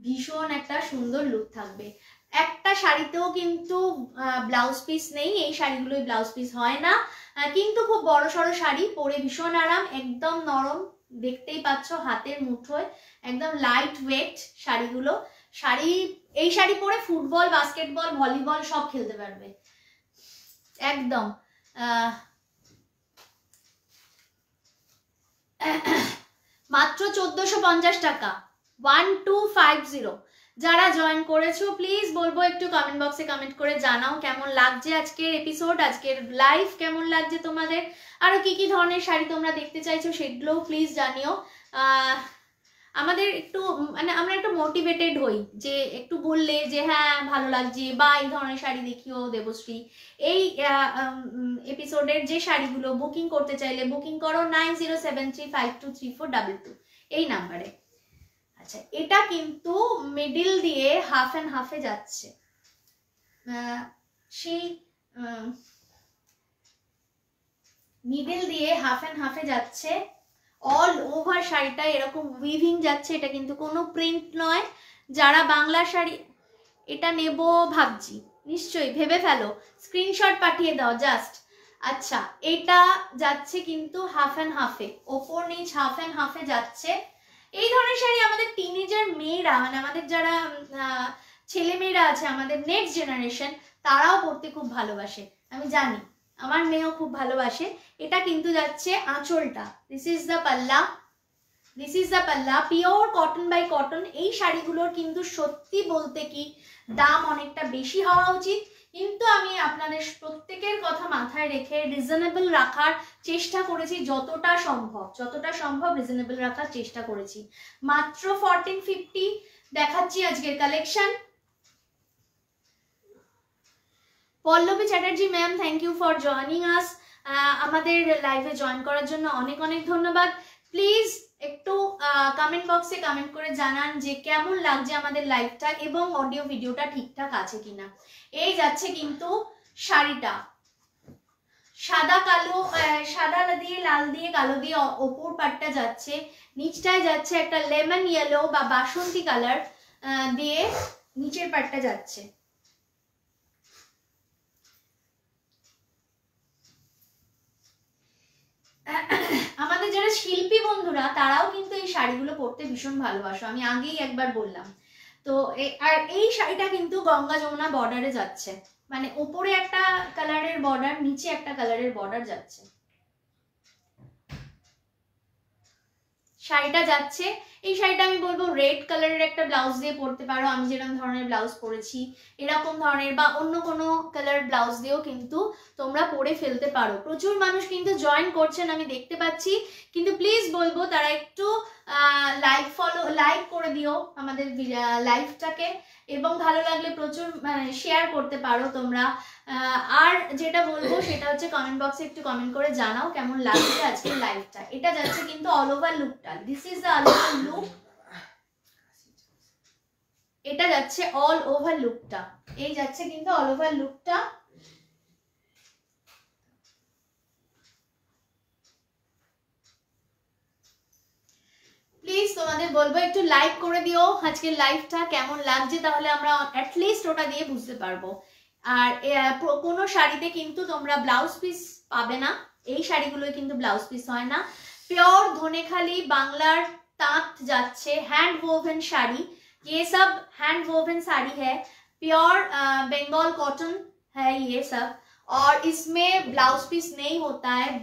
ভীষণ একটা সুন্দর লুক থাকবে। একটা শাড়িতেও কিন্তু ব্লাউজ পিস নেই, এই শাড়িগুলোই ব্লাউজ পিস হয় না, কিন্তু খুব বড় সড়ো শাড়ি, পরে ভীষণ আরাম, একদম নরম, দেখতেই পাচ্ছ হাতের মুঠোয়, একদম লাইট ওয়েট শাড়িগুলো। এই শাড়ি পরে ফুটবল, বাস্কেটবল, ভলিবল সব খেলতে পারবে একদম। মাত্র 1450 টাকা, 1250। যারা জয়েন করেছো প্লিজ বলবো একটু কমেন্ট বক্সে কমেন্ট করে জানাও কেমন লাগছে আজকের এপিসোড, আজকের লাইভ কেমন লাগছে তোমাদের, আরো কি কি ধরনের শাড়ি তোমরা দেখতে চাইছো সেগুলোও প্লিজ জানিও। আমাদের একটু মানে আমরা একটু মোটিভেটেড হই, যে একটু বললে যে হ্যাঁ ভালো লাগছে বা এই ধরনের শাড়ি দেখিও দেবশ্রী। এই এপিসোডের যে শাড়িগুলো বুকিং করতে চাইলে বুকিং করো 9073523422 এই নাম্বারে। আচ্ছা, এটা কিন্তু মিডিল দিয়ে হাফ অ্যান্ড হাফে যাচ্ছে, সেই মিডিল দিয়ে হাফ অ্যান্ড হাফে যাচ্ছে, অল ওভার শাড়িটা এরকম উইভিং যাচ্ছে, এটা কিন্তু কোনো প্রিন্ট নয়। যারা বাংলা শাড়ি এটা নেব ভাবছি, নিশ্চয়ই ভেবে ফেলো, স্ক্রিনশট পাঠিয়ে দাও জাস্ট। আচ্ছা, এটা যাচ্ছে কিন্তু হাফ অ্যান্ড হাফে, ওপর নিচ হাফ অ্যান্ড হাফে যাচ্ছে, এই ধরনের শাড়ি আমাদের টিনেজার মেয়েরা, মানে আমাদের যারা ছেলে মেয়েরা আছে, আমাদের নেক্সট জেনারেশন, তারাও পড়তে খুব ভালোবাসে, আমি জানি আমার মেয়েও খুব ভালোবাসে। এটা কিন্তু যাচ্ছে আঁচলটা, দিস ইজ দ্য পাল্লা, দিস ইজ দ্য পাল্লা, পিওর কটন বাই কটন। এই শাড়িগুলোর কিন্তু সত্যি বলতে কি দাম অনেকটা বেশি হওয়া উচিত, কিন্তু আমি আপনাদের প্রত্যেকের কথা মাথায় রেখে রিজনেবল রাখার চেষ্টা করেছি, যতটা সম্ভব রিজনেবল রাখার চেষ্টা করেছি। মাত্র 1450 দেখাচ্ছি আজকের collection. Pallabi Chatterjee ma'am, thank you for joining us. আমাদের লাইভে জয়েন করার জন্য অনেক অনেক ধন্যবাদ। প্লিজ একটু কমেন্ট বক্সে কমেন্ট করে জানান যে কেমন লাগছে আমাদের লাইভটা এবং অডিও ভিডিওটা ঠিকঠাক আছে কিনা। এই যাচ্ছে কিন্তু শাড়িটা, সাদা কালো, সাদা দিয়ে লাল দিয়ে কালো দিয়ে ওপর পাটটা যাচ্ছে, নিচটায় যাচ্ছে একটা লেমন ইয়েলো বা বাসন্তী কালার দিয়ে নিচের পাটটা যাচ্ছে। আমাদের যারা শিল্পী বন্ধুরা তারাও কিন্তু এই শাড়িগুলো পরতে ভীষণ ভালোবাসো, আমি আগেই একবার বললাম। তো আর এই শাড়িটা কিন্তু গঙ্গা যমুনা বর্ডারে যাচ্ছে, মানে উপরে একটা কালারের বর্ডার, নিচে একটা কালারের বর্ডার যাচ্ছে শাড়িটা যাচ্ছে। এই শাড়িটা আমি বলবো রেড কালারের একটা ব্লাউজ দিয়ে পরতে পারো, আমি যেরকম ধরনের ব্লাউজ পরেছি এরকম ধরনের, বা অন্য কোনো কালার ব্লাউজ দিয়েও কিন্তু তোমরা পরে ফেলতে পারো। প্রচুর মানুষ কিন্তু জয়েন করছেন আমি দেখতে পাচ্ছি, কিন্তু প্লিজ বলবো তারা একটু লাইক করে দিও আমাদের লাইভটাকে, এবং ভালো লাগলে প্রচুর শেয়ার করতে পারো তোমরা। আর যেটা বলবো সেটা হচ্ছে কমেন্ট বক্সে একটু কমেন্ট করে জানাও কেমন লাগছে আজকের লাইভটা। এটা যাচ্ছে কিন্তু অল ওভার লুকটা, this is the all over look, এটা যাচ্ছে অল ওভার লুকটা, এই যাচ্ছে কিন্তু অল ওভার লুকটা। প্লিজ তোমাদের বলবো একটু লাইক করে দিও আজকের লাইভটা কেমন লাগছে, তাহলে আমরা অ্যাটলিস্ট ওটা দিয়ে বুঝতে পারবো। আর কোনো শাড়িতে কিন্তু তোমরা ব্লাউজ পিস পাবে না, এই শাড়িগুলোই কিন্তু ব্লাউজ পিস হয় না। পিওর ধনেখালি বাংলার তাঁত যাচ্ছে, हैंड वोवन শাড়ি, ये सब हैंड वोवन साड़ी है, प्योर बंगाल कॉटन है ये सब, और इसमें ब्लाउज पीस नहीं होता है,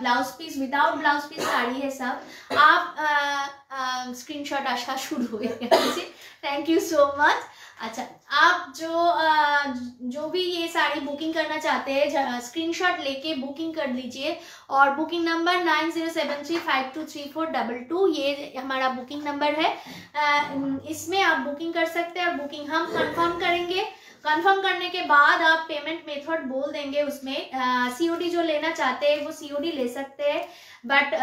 blouse piece without blouse piece साड़ी है सब। आप स्क्रीनशॉट आशा शुरू हो गया, थैंक यू सो मच। अच्छा, आप जो भी ये साड़ी बुकिंग करना चाहते हैं स्क्रीनशॉट लेके बुकिंग कर लीजिए, और बुकिंग नंबर 9073523422, ये हमारा बुकिंग नंबर है। इसमें आप बुकिंग कर सकते हैं, और बुकिंग हम कंफर्म करेंगे, कंफर्म करने के बाद आप पेमेंट मेथड बोल देंगे, उसमें सीओडी जो लेना चाहते हैं वो सीओडी ले सकते हैं, बट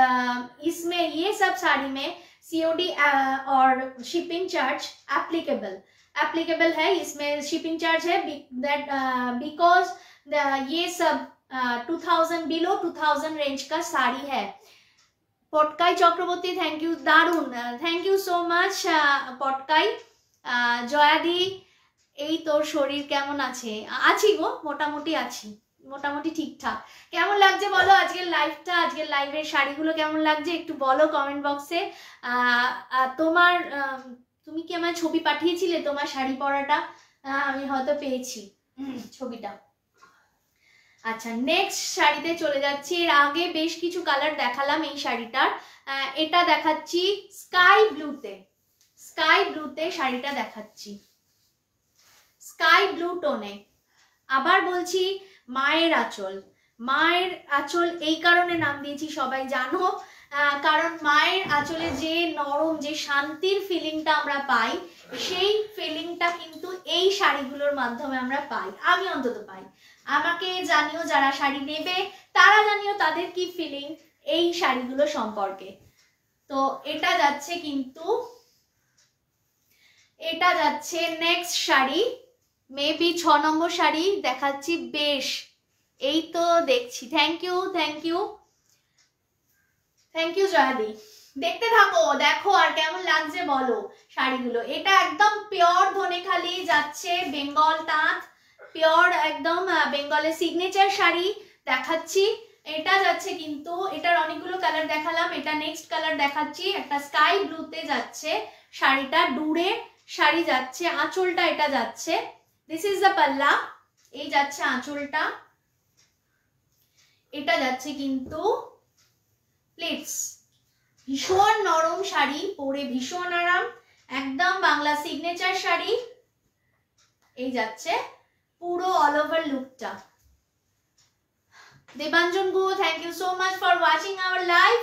इसमें ये सब साड़ी में सीओडी और शिपिंग चार्ज एप्लीकेबल है, इसमें शिपिंग चार्ज है, दैट बिकॉज ये सब 2000 बिलो 2000 रेंज का साड़ी है। पटकाई चक्रवर्ती, थैंक यू, दारुण, thank you so much Patkai. জয়াদি, এই তোর শরীর কেমন আছে? আছি গো, মোটামুটি আছি, মোটামুটি ঠিকঠাক। কেমন লাগছে বলো আজকের লাইভটা, আজকের লাইভের শাড়িগুলো কেমন লাগছে একটু বলো কমেন্ট বক্সে। তোমার তুমি কি আমার ছবি পাঠিয়েছিলে তোমার শাড়ি পরাটা? আমি হয়তো পেয়েছি ছবিটা। আচ্ছা, নেক্সট শাড়িতে চলে যাচ্ছি। এর আগে বেশ কিছু কালার দেখালাম এই শাড়িটার, এটা দেখাচ্ছি স্কাই ব্লুতে শাড়িটা দেখাচ্ছি, স্কাই ব্লু টোনে। আবার বলছি মায়ের আঁচল এই কারণে নাম দিয়েছি সবাই জানো, কারণ মায়ের আঁচলে যে নরম, যে শান্তির ফিলিংটা আমরা পাই, সেই ফিলিংটা কিন্তু এই শাড়িগুলোর মাধ্যমে আমরা পাই, আমি অন্তত পাই। আমাকে জানিও, যারা শাড়ি নেবে তারা জানিও তাদের কি ফিলিং এই শাড়িগুলো সম্পর্কে। তো এটা যাচ্ছে কিন্তু, এটা যাচ্ছে নেক্সট শাড়ি, মেবি 6 নম্বর শাড়ি দেখাচ্ছি। বেশ, এই তো দেখছি, থ্যাংক ইউ জয়াদি, দেখতে থাকো, দেখো আর কেমন লাগছে বলো শাড়িগুলো। এটা একদম পিওর ধনেখালি যাচ্ছে, বেঙ্গল তাঁত, পিওর একদম বেঙ্গলের সিগনেচার শাড়ি দেখাচ্ছি। এটা যাচ্ছে কিন্তু, এটার অনেকগুলো কালার দেখালাম, এটা নেক্সট কালার দেখাচ্ছি, একটা স্কাই ব্লুতে যাচ্ছে শাড়িটা, ডুরে শাড়ি যাচ্ছে, আঁচলটা এটা যাচ্ছে, দিস ইজ দ্য পাল্লা, এই যাচ্ছে আঁচলটা, এটা যাচ্ছে কিন্তু প্লেটস। ভীষণ নরম শাড়ি, পরে ভীষণ আরাম, একদম বাংলা সিগনেচার শাড়ি। এই যাচ্ছে পুরো অল ওভার লুকটা। দেবাঞ্জন গো, thank you so much for watching our live.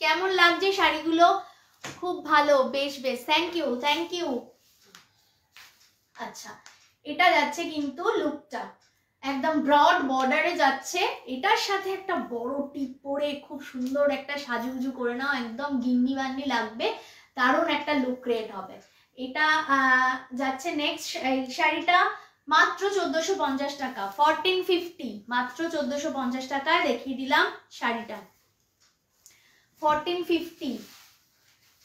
কেমন লাগছে শাড়িগুলো? খুব ভালো, বেশ বেশ, থ্যাংক ইউ থ্যাংক ইউ। আচ্ছা, এটা যাচ্ছে কিন্তু লুকটা একদম ব্রড বর্ডারে যাচ্ছে, এটার সাথে একটা বড় টিপ পরে খুব সুন্দর একটা সাজুগুজু করে নাও, একদম গিন্নি বান্নি লাগবে, দারুণ একটা লুক ক্রিয়েট হবে। এটা যাচ্ছে নেক্সট, এই শাড়িটা মাত্র 1450 টাকা, 1450, মাত্র 1450 টাকায় দেখিয়ে দিলাম শাড়িটা, 1450।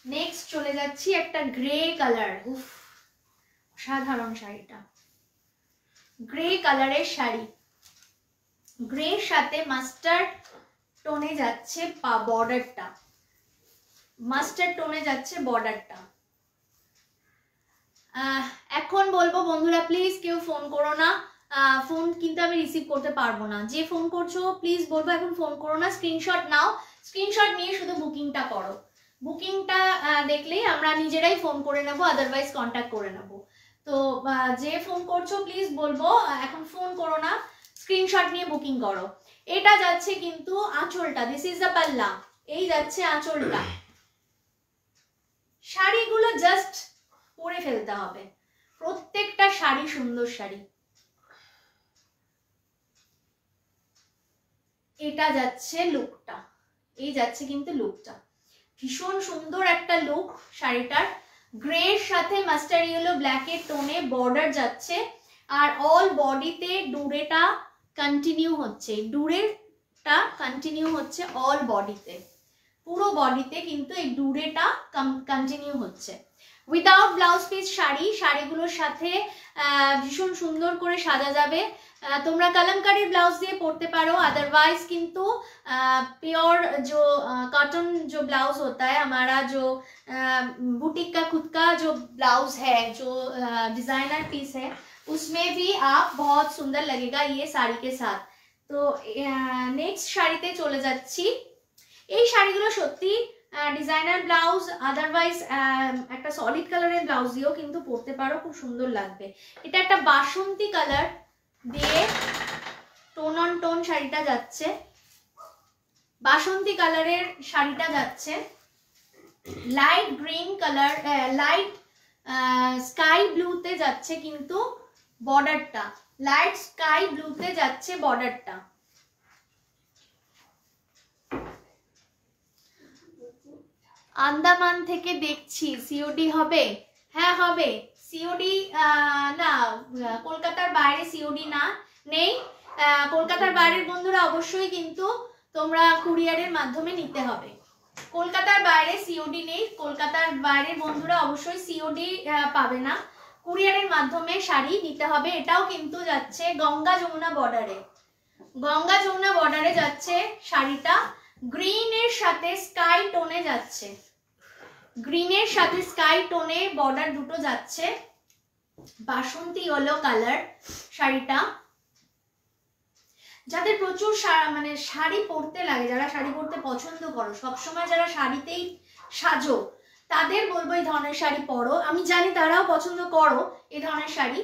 নেক্সট চলে যাচ্ছি একটা গ্রে কালার, উফ অসাধারণ শাড়িটা, গ্রে কালারের শাড়ি, গ্রের সাথে মাস্টার্ড টোনে যাচ্ছে বর্ডারটা, মাস্টার্ড টোনে যাচ্ছে বর্ডারটা। এখন বলবো বন্ধুরা প্লিজ কেউ ফোন করো না, ফোন কিন্তু আমি রিসিভ করতে পারবো না, যে ফোন করছো প্লিজ বলবো এখন ফোন করো না, স্ক্রিনশট নাও, স্ক্রিনশট নিয়ে শুধু বুকিংটা করো, বুকিংটা দেখলেই আমরা নিজেরাই ফোন করে নেবো, আদারওয়াইজ কন্ট্যাক্ট করে নেবো। তো যে ফোন করছো প্লিজ বলবো এখন ফোন করো না, স্ক্রিনশট নিয়ে বুকিং করো। এটা যাচ্ছে কিন্তু আঁচলটা, দিস ইজ দ্য পাল্লা, এই যাচ্ছে আঁচলটা। শাড়িগুলো জাস্ট পরে ফেলতে হবে, প্রত্যেকটা শাড়ি সুন্দর শাড়ি। এটা যাচ্ছে লুকটা, এই যাচ্ছে কিন্তু লুকটা, ভীষণ সুন্দর একটা লুক শাড়িটার, গ্রের সাথে মাস্টার ইয়েলো ব্ল্যাকের টোনে বর্ডার যাচ্ছে, আর অল বডিতে ডুরেটা কন্টিনিউ হচ্ছে, ডুরেটা কন্টিনিউ হচ্ছে অল বডিতে, পুরো বডিতে কিন্তু এই ডুরেটা কন্টিনিউ হচ্ছে। উইদাউট ব্লাউজ পিস শাড়ি, শাড়িগুলোর সাথে ভীষণ সুন্দর করে সাজা যাবে। তোমরা कलमकारी ब्लाउज দিয়ে পরতে পারো, अदरवाइज কিন্তু प्योर जो कॉटन जो ब्लाउज होता है हमारा, जो बुटीक का खुद का जो ब्लाउज है, जो डिजाइनर पीस है, उसमें भी आप बहुत सुंदर लगेगा ये साड़ी के साथ। तो नेक्स्ट শাড়িতে চলে যাচ্ছি। এই শাড়িগুলো সত্যি ডিজাইনার ব্লাউজ, আদারওয়াইজ একটা সলিড কালারের ব্লাউজ দিয়েও কিন্তু পরতে পারো, খুব সুন্দর লাগবে। এটা একটা বাসন্তী কালার দিয়ে টোন অন টোন শাড়িটা যাচ্ছে, বাসন্তী কালারের শাড়িটা যাচ্ছে, light green colour, light sky ব্লুতে যাচ্ছে কিন্তু বর্ডারটা, লাইট স্কাই ব্লুতে যাচ্ছে বর্ডারটা। আন্দামান থেকে দেখছি, সিওডি হবে? হ্যাঁ হবে সিওডি, না কলকাতার বাইরে সিওডি না, নেই। কলকাতার বাইরের বন্ধুরা অবশ্যই কিন্তু তোমরা কুরিয়ারের মাধ্যমে নিতে হবে, কলকাতার বাইরে সিওডি নেই, কলকাতার বাইরের বন্ধুরা অবশ্যই সিওডি পাবে না, কুরিয়ারের মাধ্যমে শাড়ি নিতে হবে। এটাও কিন্তু যাচ্ছে গঙ্গা যমুনা বর্ডারে, গঙ্গা যমুনা বর্ডারে যাচ্ছে শাড়িটা, গ্রিনের সাথে স্কাই টোনে যাচ্ছে, গ্রিনের সাথে স্কাই টোনে বর্ডার দুটো যাচ্ছে, বাসন্তী ইয়েলো কালার শাড়িটা। যাদের প্রচুর মানে শাড়ি পরতে লাগে, যারা শাড়ি পরতে পছন্দ করো, সবসময় যারা শাড়িতেই সাজো, তাদের বলবো এই ধরনের শাড়ি পরো। আমি জানি তারাও পছন্দ করো এই ধরনের শাড়ি,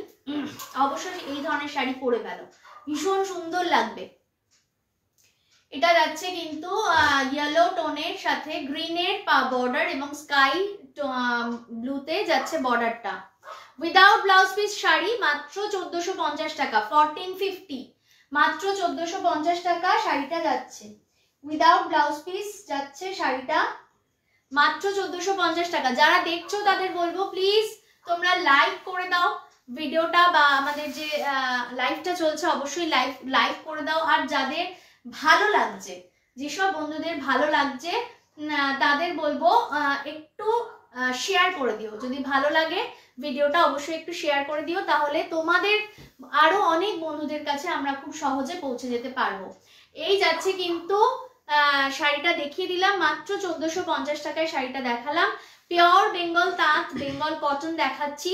অবশ্যই এই ধরনের শাড়ি পরে ফেলো, ভীষণ সুন্দর লাগবে। এটা যাচ্ছে কিন্তু ইয়েলো টোনের সাথে গ্রিনের বর্ডার এবং স্কাই ব্লুতে যাচ্ছে বর্ডারটা। উইদাউট ব্লাউজ পিস শাড়ি মাত্র 1450 টাকা, 1450, মাত্র 1450 টাকা শাড়িটা যাচ্ছে, উইদাউট ব্লাউজ পিস যাচ্ছে শাড়িটা মাত্র 1450 টাকা। যারা দেখছো তাদের বলবো প্লিজ তোমরা লাইক করে দাও ভিডিওটা, বা আমাদের যে লাইভটা চলছে অবশ্যই লাইক করে দাও। আর যাদের ভালো লাগছে, যেসব বন্ধুদের ভালো লাগছে তাদের বলবো একটু শেয়ার করে দিও, যদি ভালো লাগে ভিডিওটা অবশ্যই একটু শেয়ার করে দিও, তাহলে তোমাদের আরো অনেক বন্ধুদের কাছে আমরা খুব সহজে পৌঁছে যেতে পারবো। এই যাচ্ছে কিন্তু শাড়িটা দেখিয়ে দিলাম, মাত্র 1450 টাকায় শাড়িটা দেখালাম। পিওর বেঙ্গল তাঁত, বেঙ্গল কটন দেখাচ্ছি,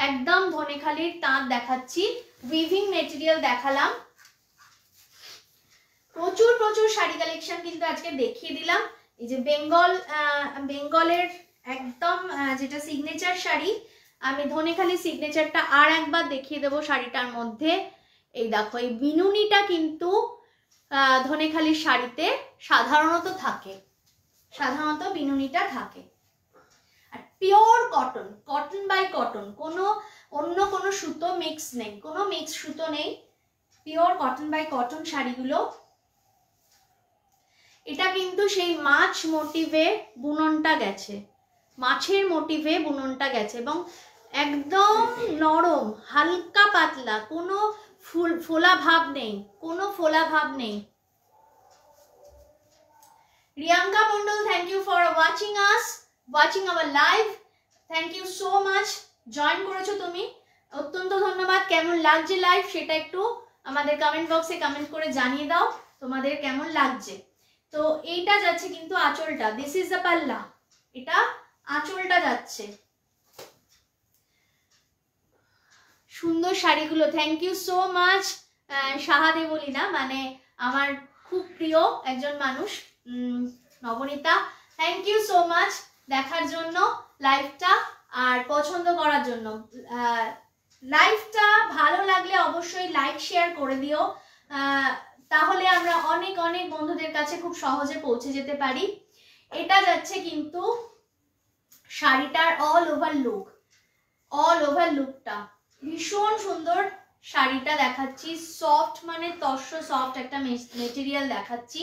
একদম ধনেখালির তাঁত দেখাচ্ছি, উইভিং মেটেরিয়াল দেখালাম, প্রচুর প্রচুর শাড়ি কালেকশন কিন্তু আজকে দেখিয়ে দিলাম। এই যে বেঙ্গলের একদম যেটা সিগনেচার শাড়ি, আমি ধনেখালি সিগনেচারটা আর একবার দেখিয়ে দেবো শাড়িটার মধ্যে। এই দেখো, এই বিনুনিটা কিন্তু ধনেখালির শাড়িতে সাধারণত থাকে, সাধারণত বিনুনিটা থাকে। আর pure cotton, cotton by cotton, কোনো অন্য কোনো সুতো মিক্স নেই, কোনো মিক্স সুতো নেই, পিওর কটন বাই কটন শাড়িগুলো। এটা কিন্তু সেই মাছ মোটিভে বুননটা গেছে, মাছের মোটিভে বুননটা গেছে এবং একদম নরম, হালকা পাতলা, কোনো ফোলা ভাব নেই, কোনো ফোলা ভাব নেই। Riyanka Mondal, thank you for watching us, watching our live, thank you so much. Join করেছো তুমি, অত্যন্ত ধন্যবাদ। কেমন লাগছে লাইভ সেটা একটু আমাদের কমেন্ট বক্সে কমেন্ট করে জানিয়ে দাও তোমাদের কেমন লাগছে। তো এইটা যাচ্ছে কিন্তু আঁচলটা, দিস ইজ দ্য পাল্লা, এটা আঁচলটা যাচ্ছে। সুন্দর শাড়িগুলো, থ্যাংক ইউ সো মাচ। সাহাদে বলি না, মানে আমার খুব প্রিয় একজন মানুষ, Nabanita, thank you so much দেখার জন্য লাইভটা আর পছন্দ করার জন্য। লাইভটা ভালো লাগলে অবশ্যই লাইক শেয়ার করে দিও, তাহলে আমরা অনেক অনেক বন্ধুদের কাছে খুব সহজে পৌঁছে যেতে পারি। এটা যাচ্ছে কিন্তু শাড়িটার all over look, all over লুকটা ভীষণ সুন্দর। শাড়িটা দেখাচ্ছি সফট, মানে তস্য সফট একটা মেটেরিয়াল দেখাচ্ছি,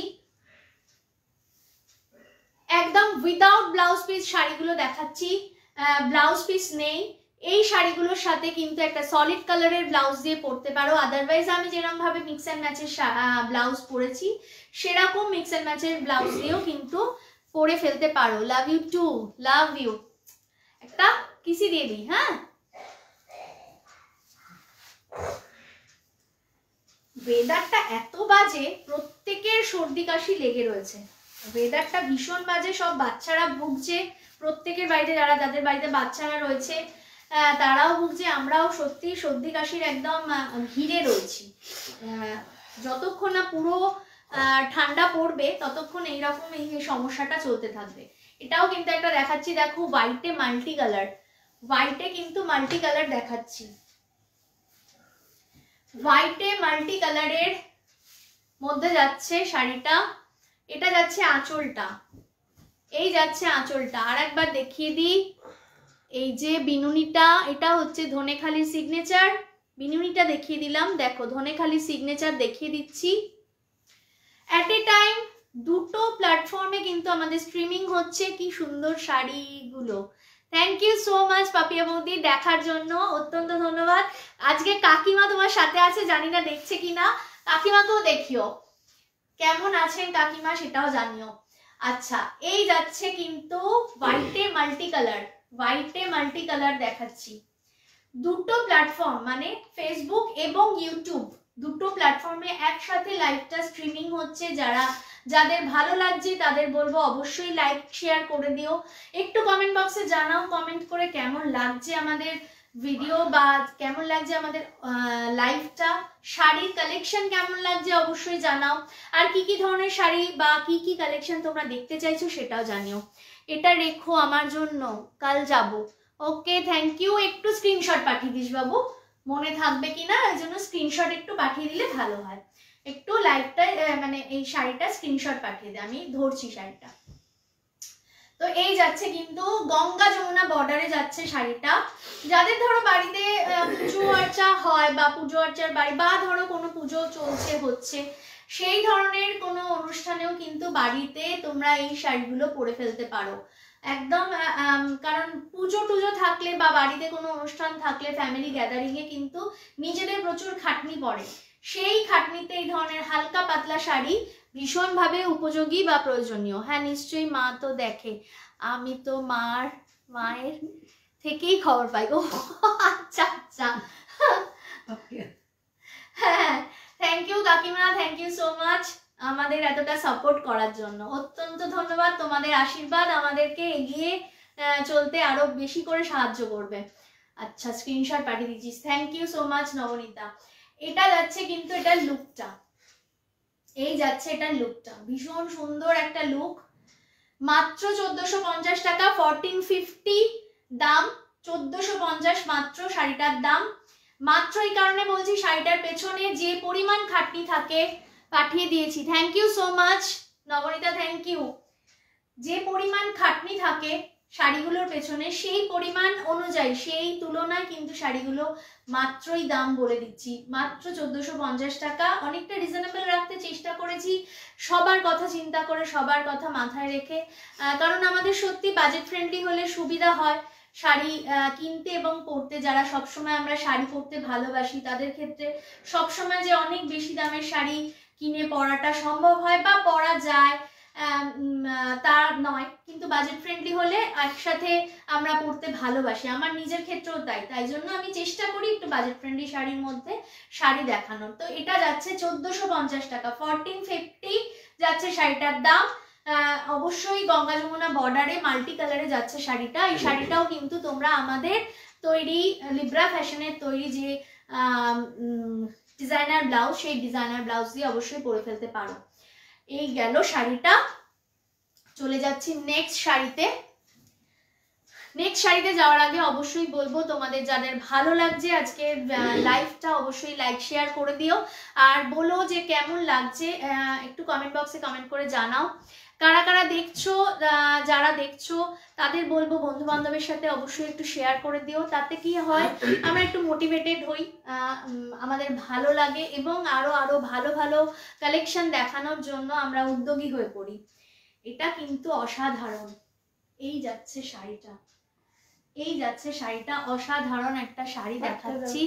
একদম উইদাউট ব্লাউজ পিস শাড়িগুলো দেখাচ্ছি, ব্লাউজ পিস নেই। এই শাড়িগুলোর সাথে কিন্তু একটা সলিড কালারের ব্লাউজ দিয়ে পরতে পারো, আদারওয়াইজ আমি যেরকম ভাবে মিক্স অ্যান্ড ম্যাচের ব্লাউজ পরেছি সেরকম মিক্স অ্যান্ড ম্যাচের ব্লাউজ দিয়েও কিন্তু পরে ফেলতে পারো। Love you too, love you. একটা কিসি দিয়ে দিই, হ্যাঁ। ওয়েদারটা এত বাজে, প্রত্যেকের সর্দি কাশি লেগে রয়েছে, ওয়েদারটা ভীষণ বাজে, সব বাচ্চারা ভুগছে, প্রত্যেকের বাড়িতে যাদের বাড়িতে বাচ্চারা রয়েছে তারাও ভুগছে, আমরাও সত্যি সর্দি কাশির একদম ঘিরে রয়েছি। যতক্ষণ না পুরো ঠান্ডা পড়বে ততক্ষণ এইরকম এই সমস্যাটা চলতে থাকবে। এটাও কিন্তু একটা দেখাচ্ছি, দেখো হোয়াইটে মাল্টি কালার, হোয়াইটে কিন্তু মাল্টি কালার দেখাচ্ছি, হোয়াইটে মাল্টি কালারের মধ্যে যাচ্ছে শাড়িটা। এটা যাচ্ছে আঁচলটা, এই যাচ্ছে আঁচলটা। আর একবার দেখিয়ে দিই, এই যে বিনুনিটা, এটা হচ্ছে ধনেখালির সিগনেচার, বিনুনিটা দেখিয়ে দিলাম, দেখো ধনেখালির সিগনেচার দেখিয়ে দিচ্ছি। অ্যাট এ টাইম দুটো প্ল্যাটফর্মে কিন্তু আমাদের স্ট্রিমিং হচ্ছে। কি সুন্দর শাড়িগুলো, thank you so much Papiya বৌদি দেখার জন্য, অত্যন্ত ধন্যবাদ। আজকে কাকিমা তোমার সাথে আছে, জানি না দেখছে কিনা, কাকিমাকেও দেখিও, কেমন আছেন কাকিমা সেটাও জানিও। আচ্ছা, এই যাচ্ছে কিন্তু হোয়াইটে মাল্টি কালার, হোয়াইটে মাল্টি কালার দেখাচ্ছি। দুটো প্ল্যাটফর্ম মানে ফেসবুক এবং ইউটিউব, দুটো প্ল্যাটফর্মে একসাথে লাইভটা স্ট্রিমিং হচ্ছে। যাদের ভালো লাগছে তাদের বলবো অবশ্যই লাইক শেয়ার করে দিও। একটু কমেন্ট বক্সে জানাও, কমেন্ট করে কেমন লাগছে আমাদের ভিডিও বা কেমন লাগছে আমাদের লাইভটা, শাড়ির কালেকশন কেমন লাগছে অবশ্যই জানাও, আর কি কি ধরনের শাড়ি বা কি কি কালেকশন তোমরা দেখতে চাইছো সেটাও জানিও। এটা রেখো আমার জন্য, কাল যাব। ওকে, থ্যাংক ইউ। একটু স্ক্রিনশট পাঠিয়ে দিস বাবু, মনে থাকবে কিনা এই জন্য স্ক্রিনশট একটু পাঠিয়ে দিলে ভালো হয়। একটু লাইভটা মানে এই শাড়িটা স্ক্রিনশট পাঠিয়ে দে, আমি ধরছি শাড়িটা। তো এই যাচ্ছে কিন্তু গঙ্গা যমুনা বর্ডারে যাচ্ছে শাড়িটা। যাদের ধরো বাড়িতে পুজো আর্চা হয় বা পুজো আর্চার বাড়ি বা ধরো কোনো পুজো চলছে হচ্ছে, সেই ধরনের কোনো অনুষ্ঠানেও কিন্তু বাড়িতে তোমরা এই শাড়িগুলো পরে ফেলতে পারো একদম। কারণ পুজো টুজো থাকলে বা বাড়িতে কোনো অনুষ্ঠান থাকলে ফ্যামিলি গ্যাদারিংয়ে কিন্তু নিজেদের প্রচুর খাটনি পড়ে, সেই খাটনিতে এই ধরনের হালকা পাতলা শাড়ি ভীষণভাবে উপযোগী বা প্রয়োজনীয়। হ্যাঁ নিশ্চয়ই, মা তো দেখে, আমি তো মায়ের থেকেই খবর পাই। ও আচ্ছা আচ্ছা, কাকিমা, থ্যাংক ইউ সো মাচ আমাদের এতটা সাপোর্ট করার জন্য। অত্যন্ত ধন্যবাদ, তোমাদের আশীর্বাদ আমাদেরকে এগিয়ে চলতে আরো বেশি করে সাহায্য করবে। আচ্ছা, স্ক্রিনশট পাঠিয়ে দিচ্ছি, thank you so much Nabanita. এটা যাচ্ছে কিন্তু এটার লুকটা, এই যাচ্ছে এটার লুকটা, ভীষণ সুন্দর একটা লুক। মাত্র 1450 টাকা, 1450 দাম, 1450 মাত্র শাড়িটার দাম। মাত্র এই কারণে বলছি, শাড়িটার পেছনে যে পরিমাণ খাটনি থাকে, পাঠিয়ে দিয়েছি, thank you so much Nabanita, thank you. যে পরিমাণ খাটনি থাকে শাড়িগুলোর পেছনে, সেই পরিমাণ অনুযায়ী, সেই তুলনায় কিন্তু শাড়িগুলো মাত্রই দাম বলে দিচ্ছি, মাত্র 1450 টাকা। অনেকটা রিজনেবল রাখতে চেষ্টা করেছি, সবার কথা চিন্তা করে, সবার কথা মাথায় রেখে, কারণ আমাদের সত্যি বাজেট ফ্রেন্ডলি হলে সুবিধা হয় শাড়ি কিনতে এবং পরতে। যারা সবসময় আমরা শাড়ি পরতে ভালোবাসি, তাদের ক্ষেত্রে সবসময় যে অনেক বেশি দামের শাড়ি কিনে পরাটা সম্ভব হয় বা পরা যায় তা নয়, কিন্তু বাজেট ফ্রেন্ডলি হলে একসাথে আমরা পরতে ভালোবাসি। আমার নিজের ক্ষেত্রেও তাই জন্য আমি চেষ্টা করি একটু বাজেট ফ্রেন্ডলি শাড়ির মধ্যে শাড়ি দেখানোর। তো এটা যাচ্ছে 1450 টাকা, 1450 যাচ্ছে শাড়িটার দাম। অবশ্যই গঙ্গা যমুনা বর্ডারে মাল্টি কালারে যাচ্ছে শাড়িটা। এই শাড়িটাও কিন্তু তোমরা আমাদের তৈরি লিব্রা ফ্যাশনের তৈরি যে ডিজাইনার ব্লাউজ, সেই ডিজাইনার ব্লাউজ দিয়ে অবশ্যই পরে ফেলতে পারো। এই গেল শাড়িটা, চলে যাচ্ছি নেক্সট শাড়িতে। নেক্সট শাড়িতে যাওয়ার আগে অবশ্যই বলবো, তোমাদের যাদের ভালো লাগছে আজকের লাইভটা, অবশ্যই লাইক শেয়ার করে দিও, আর বলো যে কেমন লাগছে, একটু কমেন্ট বক্সে কমেন্ট করে জানাও। কারা কারা দেখছো, যারা দেখছো তাদের বলবো বন্ধু বান্ধবের সাথে অবশ্যই একটু শেয়ার করে দিও। তাতে কি হয়, আমরা একটু মোটিভেটেড হই, আমাদের ভালো লাগে এবং আরো ভালো ভালো কালেকশন দেখানোর জন্য আমরা উদ্যোগী হয়ে পড়ি। এটা কিন্তু অসাধারণ, এই যাচ্ছে শাড়িটা, এই যাচ্ছে শাড়িটা, অসাধারণ একটা শাড়ি দেখাচ্ছি।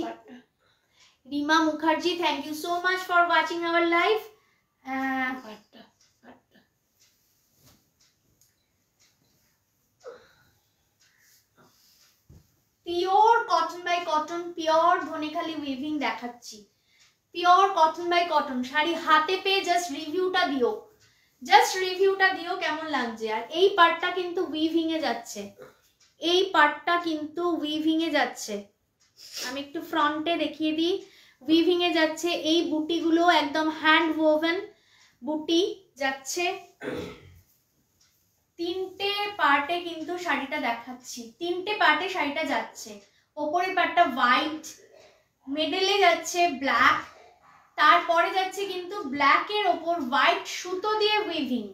Rima Mukherjee, thank you so much for watching our live. Pure cotton by cotton, pure Dhanekhali weaving দেখাচ্ছি, pure cotton by cotton sari. হাতে পেয়ে জাস্ট রিভিউটা দিও, জাস্ট রিভিউটা দিও কেমন লাগছে। আর এই পার্টটা কিন্তু উইভিং এ যাচ্ছে, এই পার্টটা কিন্তু উইভিং এ যাচ্ছে। আমি একটু ফ্রন্টে দেখিয়ে দিই, উইভিং এ যাচ্ছে। এই বুটিগুলো একদম হ্যান্ড ওভেন বুটি যাচ্ছে। তিনটে পার্টে কিন্তু শাড়িটা দেখাচ্ছি, তিনটে পার্টে শাড়িটা যাচ্ছে। ওপরের পার্টটা হোয়াইট, মিডলে যাচ্ছে ব্ল্যাক, তারপরে যাচ্ছে কিন্তু ব্ল্যাকের ওপর হোয়াইট সুতো দিয়ে উইভিং,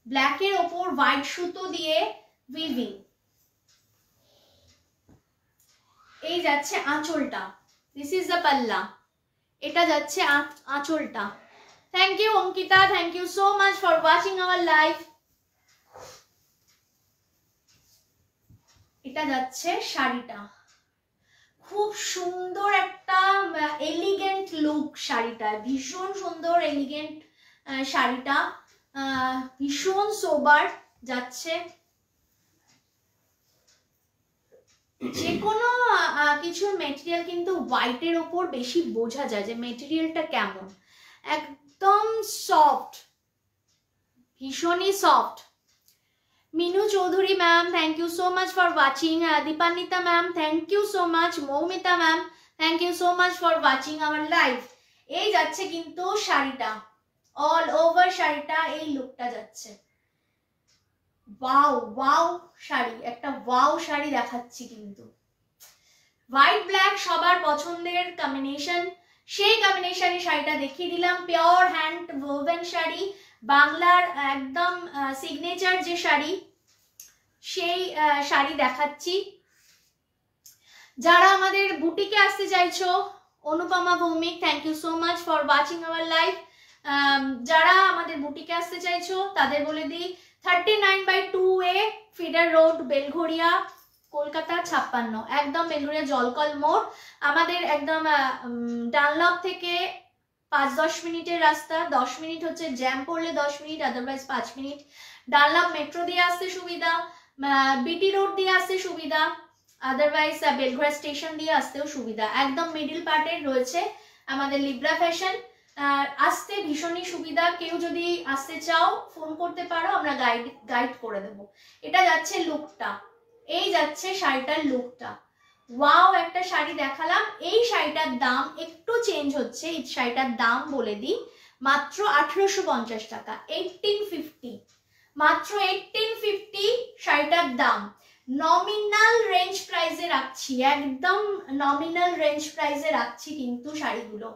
ব্ল্যাকের ওপর হোয়াইট সুতো দিয়ে উইভিং। এই যাচ্ছে আঁচলটা, দিস ইজ দ্য পাল্লা, এটা যাচ্ছে আঁচলটা। Thank you Ankita, thank you so much for watching our live. এটা যাচ্ছে শাড়িটা, খুব সুন্দর একটা এলিগেন্ট লুক শাড়িটা, ভীষণ সুন্দর এলিগেন্ট শাড়িটা, ভীষণ সোবার যাচ্ছে। যে কোনো কিছুর মেটেরিয়াল কিন্তু হোয়াইটের ওপর বেশি বোঝা যায় যে মেটেরিয়ালটা কেমন, একদম সফট, ভীষণই soft. Minu Chowdhury ma'am, thank you so much for watching. Dipanwita ma'am, thank you so much. Moumita ma'am, thank you so much for watching our live. এই যাচ্ছে কিন্তু শাড়িটা, অল ওভার শাড়িটা এই লুকটা যাচ্ছে। ওয়াও ওয়াও শাড়ি, একটা ওয়াও শাড়ি দেখাচ্ছি কিন্তু। হোয়াইট ব্ল্যাক সবার পছন্দের কম্বিনেশন, সেই কম্বিনেশনে শাড়িটা দেখিয়ে দিলাম। পিওর হ্যান্ড ওভেন শাড়ি, বাংলার একদম সিগনেচার যে শাড়ি, সেই শাড়ি দেখাচ্ছি। যারা আমাদের বুটিকে আসতে চাইছো, Anupama Bhowmik, thank you so much for watching our live. যারা আমাদের বুটিকে আসতে চাইছো তাদের বলে দিই, 39/2A feeder road, Belgharia, Kolkata 56, একদম বেলঘড়িয়া জলকল মোড়। আমাদের একদম ডানলপ থেকে 5-10 মিনিটের রাস্তা, 10 মিনিট হচ্ছে জ্যাম পড়লে 10 minute, otherwise 5 minute. Dunlop metro দিয়ে আসতে সুবিধা, বিটি রোড দিয়ে আসতে সুবিধা, আদারওয়াইজ বেলঘড়িয়া স্টেশন দিয়ে আসতেও সুবিধা। একদম মিডিল পার্টে রয়েছে আমাদের লিব্রা ফ্যাশন। আসতে ভীষণই সুবিধা, কেউ যদি আসতে চাও ফোন করতে পারো, আমরা গাইড করে দেবো। এটা যাচ্ছে লুকটা, এই যাচ্ছে শাড়িটার লুকটা। ওয়াও, একটা শাড়ি দেখালাম। এই শাড়িটার দাম একটু চেঞ্জ হচ্ছে, এই শাড়িটার দাম বলে দিই, মাত্র 1850 টাকা, 1850, মাত্র 1850 শাড়িটার দাম। নমিনাল রেঞ্জ প্রাইসে রাখছি, একদম নমিনাল রেঞ্জ প্রাইসে রাখছি কিন্তু শাড়িগুলো।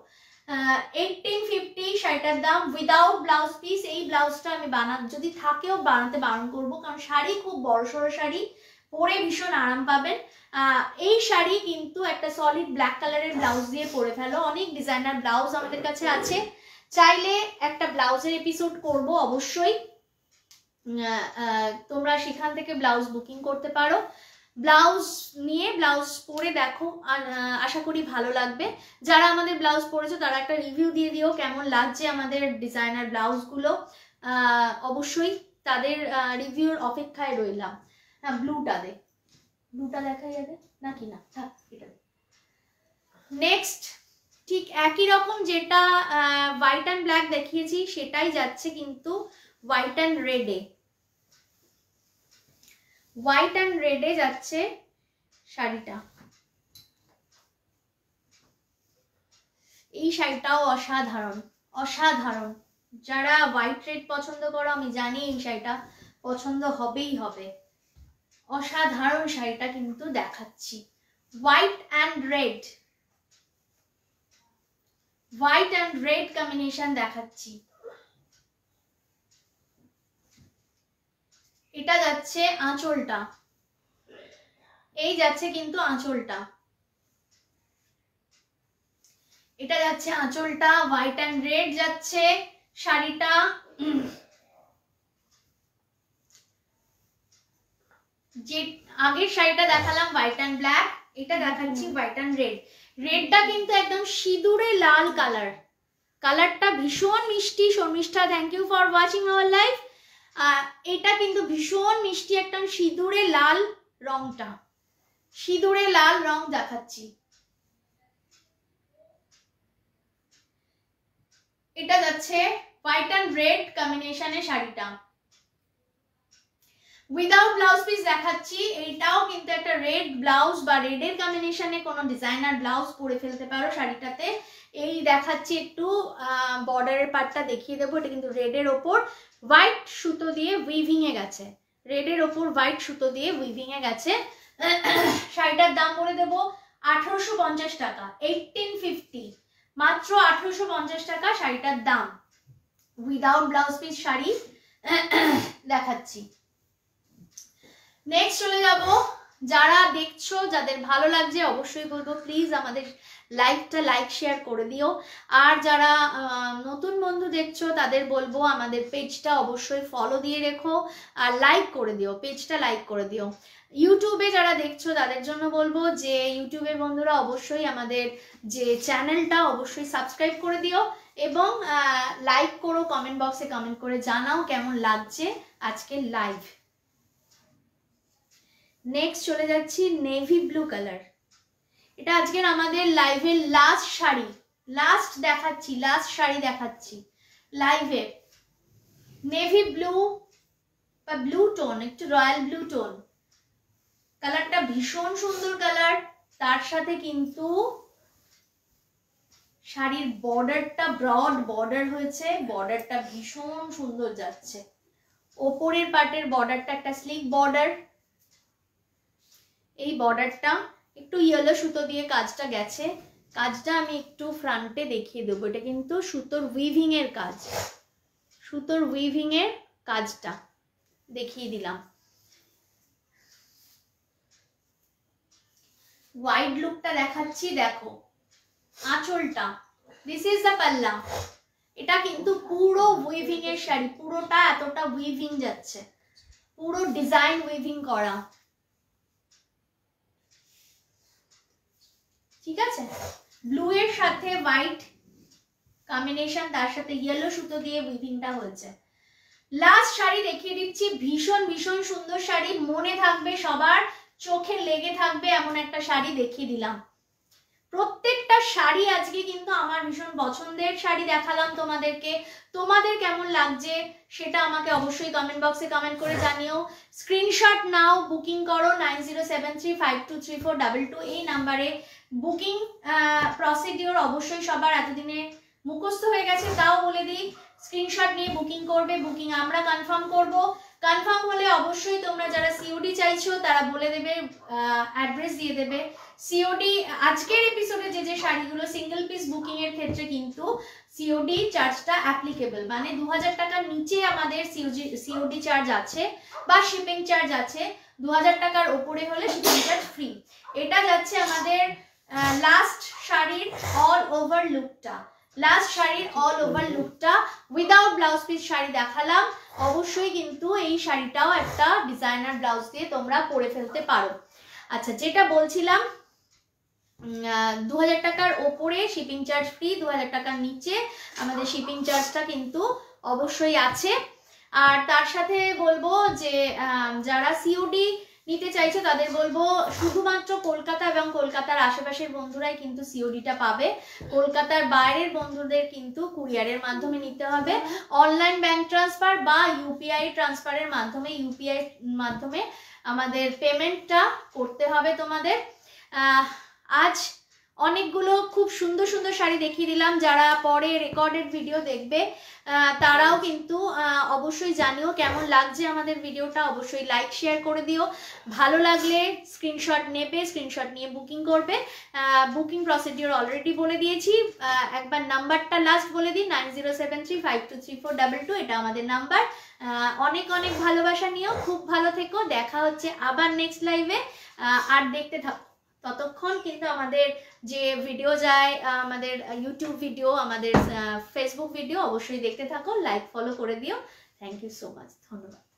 1850 শাড়িটার দাম, উইদাউট ব্লাউজ পিস। এই ব্লাউজটা আমি যদি থাকেও বানাতে বারণ করবো, কারণ শাড়ি খুব বড়সড় শাড়ি, পরে ভীষণ আরাম পাবেন। এই শাড়ি কিন্তু একটা সলিড ব্ল্যাক কালারের ব্লাউজ দিয়ে পরে ফেলো। অনেক ডিজাইনার ব্লাউজ আমাদের কাছে আছে, চাইলে একটা ব্লাউজের এপিসোড করব অবশ্যই, তোমরা সেখান থেকে ব্লাউজ বুকিং করতে পারো। ব্লাউজ নিয়ে ব্লাউজ পরে দেখো, আর আশা করি ভালো লাগবে। যারা আমাদের ব্লাউজ পরেছো তারা একটা রিভিউ দিয়ে দিও কেমন লাগছে আমাদের ডিজাইনার ব্লাউজগুলো। অবশ্যই তাদের রিভিউর অপেক্ষায় রইলাম। হ্যাঁ, ব্লুটা দেখাই যাবে নাকি না, থাক এটা। নেক্সট ঠিক একই রকম যেটা হোয়াইট অ্যান্ড ব্ল্যাক দেখিয়েছি সেটাই যাচ্ছে কিন্তু হোয়াইট অ্যান্ড রেডে। হোয়াইট অ্যান্ড রেডে যাচ্ছে শাড়িটা। এই শাড়িটাও অসাধারণ, অসাধারণ। যারা হোয়াইট রেড পছন্দ করো আমি জানি এই শাড়িটা পছন্দ হবেই হবে। অসাধারণ শাড়িটা কিন্তু দেখাচ্ছি, white and red, white and red combination দেখাচ্ছি। এটা যাচ্ছে আঁচলটা, এই যাচ্ছে কিন্তু আঁচলটা, এটা যাচ্ছে আঁচলটা, হোয়াইট অ্যান্ড রেড যাচ্ছে শাড়িটা। যে আগের শাড়িটা দেখালাম হোয়াইট অ্যান্ড ব্ল্যাক, এটা দেখাচ্ছি হোয়াইট অ্যান্ড রেড। রেডটা কিন্তু একদম সিঁদুরে লাল কালার, কালারটা ভীষণ মিষ্টি। Sharmishtha, thank you for watching our live. এটা কিন্তু ভীষণ মিষ্টি, একদম সিঁদুরে লাল রংটা, সিঁদুরে লাল রং দেখাচ্ছি। এটা যাচ্ছে হোয়াইট অ্যান্ড রেড কম্বিনেশনের শাড়িটা, উইদাউট ব্লাউজ পিস দেখাচ্ছি। এইটাও কিন্তু একটা রেড ব্লাউজ বা রেডের কম্বিনেশনে কোনো ডিজাইনার ব্লাউজ পরে ফেলতে পারো শাড়িটাতে। এই দেখাচ্ছি একটু বর্ডারের পার্টটা দেখিয়ে দেবো। এটা কিন্তু রেডের ওপর হোয়াইট সুতো দিয়ে উইভিং এ গেছে, রেডের ওপর হোয়াইট সুতো দিয়ে উইভিং এ গেছে। শাড়িটার দাম বলে দেবো 1850 টাকা, 1850, মাত্র 1850 টাকা শাড়িটার দাম, উইদাউট ব্লাউজ পিস শাড়ি দেখাচ্ছি। নেক্সট চলে যাব, যারা দেখছো যাদের ভালো লাগছে অবশ্যই বলবো প্লিজ আমাদের লাইভটা লাইক শেয়ার করে দিও। আর যারা নতুন বন্ধু দেখছো তাদের বলবো আমাদের পেজটা অবশ্যই ফলো দিয়ে রেখো আর লাইক করে দিও, পেজটা লাইক করে দিও। ইউটিউবে যারা দেখছো তাদের জন্য বলবো যে ইউটিউবের বন্ধুরা অবশ্যই আমাদের যে চ্যানেলটা অবশ্যই সাবস্ক্রাইব করে দিও এবং লাইক করো, কমেন্ট বক্সে কমেন্ট করে জানাও কেমন লাগছে আজকের লাইভ। নেক্সট চলে যাচ্ছি নেভি ব্লু কালার। এটা আজকের আমাদের লাইভের লাস্ট শাড়ি, লাস্ট দেখাচ্ছি, লাস্ট শাড়ি দেখাচ্ছি লাইভে। নেভি ব্লু বা ব্লু টোন, একটু রয়্যাল ব্লু টোন, কালারটা ভীষণ সুন্দর কালার। তার সাথে কিন্তু শাড়ির বর্ডারটা ব্রড বর্ডার হয়েছে, বর্ডারটা ভীষণ সুন্দর যাচ্ছে। ওপরের পার্টের বর্ডারটা একটা স্লিক বর্ডার, এই বর্ডারটা একটু ইয়েলো সুতো দিয়ে কাজটা গেছে। কাজটা আমি একটু ফ্রন্টে দেখিয়ে দেবো। এটা কিন্তু সুতোর উইভিং এর কাজ, সুতোর উইভিং এর কাজটা দেখিয়ে দিলাম। ওয়াইড লুকটা দেখাচ্ছি, দেখো আঁচলটা, দিস ইজ দ্য পাল্লা। এটা কিন্তু পুরো উইভিং এর শাড়ি, পুরোটা এতটা উইভিং যাচ্ছে, পুরো ডিজাইন উইভিং করা, ঠিক আছে। ব্লু এর সাথে হোয়াইট কম্বিনেশন, তার সাথে ইয়েলো সুতো দিয়ে উইভিংটা হয়েছে। লাস্ট শাড়ি দেখিয়ে দিচ্ছি, ভীষণ ভীষণ সুন্দর শাড়ি, মনে থাকবে সবার, চোখে লেগে থাকবে এমন একটা শাড়ি দেখিয়ে দিলাম। প্রত্যেকটা শাড়ি আজকে কিন্তু আমার ভীষণ ভীষণ পছন্দের শাড়ি দেখালাম তোমাদেরকে, তোমাদের কেমন লাগছে সেটা আমাকে অবশ্যই কমেন্ট বক্সে কমেন্ট করে জানিও। স্ক্রিনশট নাও, বুকিং করো 9073523422 এই নাম্বারে। বুকিং প্রসিডিওর অবশ্যই সবার এতদিনে মুখস্থ হয়ে গেছে, তাও বলে দিই, স্ক্রিনশট নিয়ে বুকিং করবে, বুকিং আমরা কনফার্ম করব। কনফার্ম হলে অবশ্যই তোমরা যারা সিওডি চাইছো তারা বলে দেবে, অ্যাড্রেস দিয়ে দেবে। সিওডি আজকের এপিসোডে যে শাড়িগুলো সিঙ্গেল পিস বুকিং এর ক্ষেত্রে কিন্তু সিওডি চার্জটা অ্যাপ্লিকেবল, মানে 2000 টাকার নিচে আমাদের সিওডি চার্জ আছে বা শিপিং চার্জ আছে, 2000 টাকার ওপরে হলে শিপিং চার্জ ফ্রি। এটা যাচ্ছে আমাদের লাস্ট শাড়ির অল ওভার লুকটা, লাস্ট শাড়ির অল ওভার লুকটা উইদাউট ব্লাউজ পিস শাড়ি দেখালাম। অবশ্যই কিন্তু এই শাড়িটাও একটা ডিজাইনার ব্লাউজ দিয়ে তোমরা পরে ফেলতে পারো। আচ্ছা, যেটা বলছিলাম 2000 টাকার ওপরে শিপিং চার্জ ফ্রি, 2000 টাকার নিচে আমাদের শিপিং চার্জটা কিন্তু অবশ্যই আছে। আর তার সাথে বলবো যে যারা সিওডি নিতে চাইছো তাদের বলবো শুধুমাত্র কলকাতা এবং কলকাতার আশেপাশের বন্ধুরাই কিন্তু সিওডিটা পাবে, কলকাতার বাইরের বন্ধুদের কিন্তু কুরিয়ারের মাধ্যমে নিতে হবে। অনলাইন ব্যাংক ট্রান্সফার বা ইউপিআই ট্রান্সফারের মাধ্যমে, ইউপিআই মাধ্যমে আমাদের পেমেন্টটা করতে হবে তোমাদের। আজ অনেকগুলো খুব সুন্দর সুন্দর শাড়ি দেখিয়ে দিলাম, যারা পরে রেকর্ডেড ভিডিও দেখবে তারাও কিন্তু অবশ্যই জানিও কেমন লাগছে আমাদের ভিডিওটা, অবশ্যই লাইক শেয়ার করে দিও। ভালো লাগলে স্ক্রিনশট নেবে, স্ক্রিনশট নিয়ে বুকিং করবে। বুকিং প্রসিডিওর অলরেডি বলে দিয়েছি, একবার নাম্বারটা লাস্ট বলে দিই 9073523422, এটা আমাদের নাম্বার। অনেক অনেক ভালোবাসা নিও, খুব ভালো থেকো, দেখা হচ্ছে আবার নেক্সট লাইভে। আর দেখতে থাকো, ততক্ষণ কিন্তু আমাদের যে ভিডিও যায়, আমাদের ইউটিউব ভিডিও, আমাদের ফেসবুক ভিডিও অবশ্যই দেখতে থাকো, লাইক ফলো করে দিও। থ্যাংক ইউ সো মাচ, ধন্যবাদ।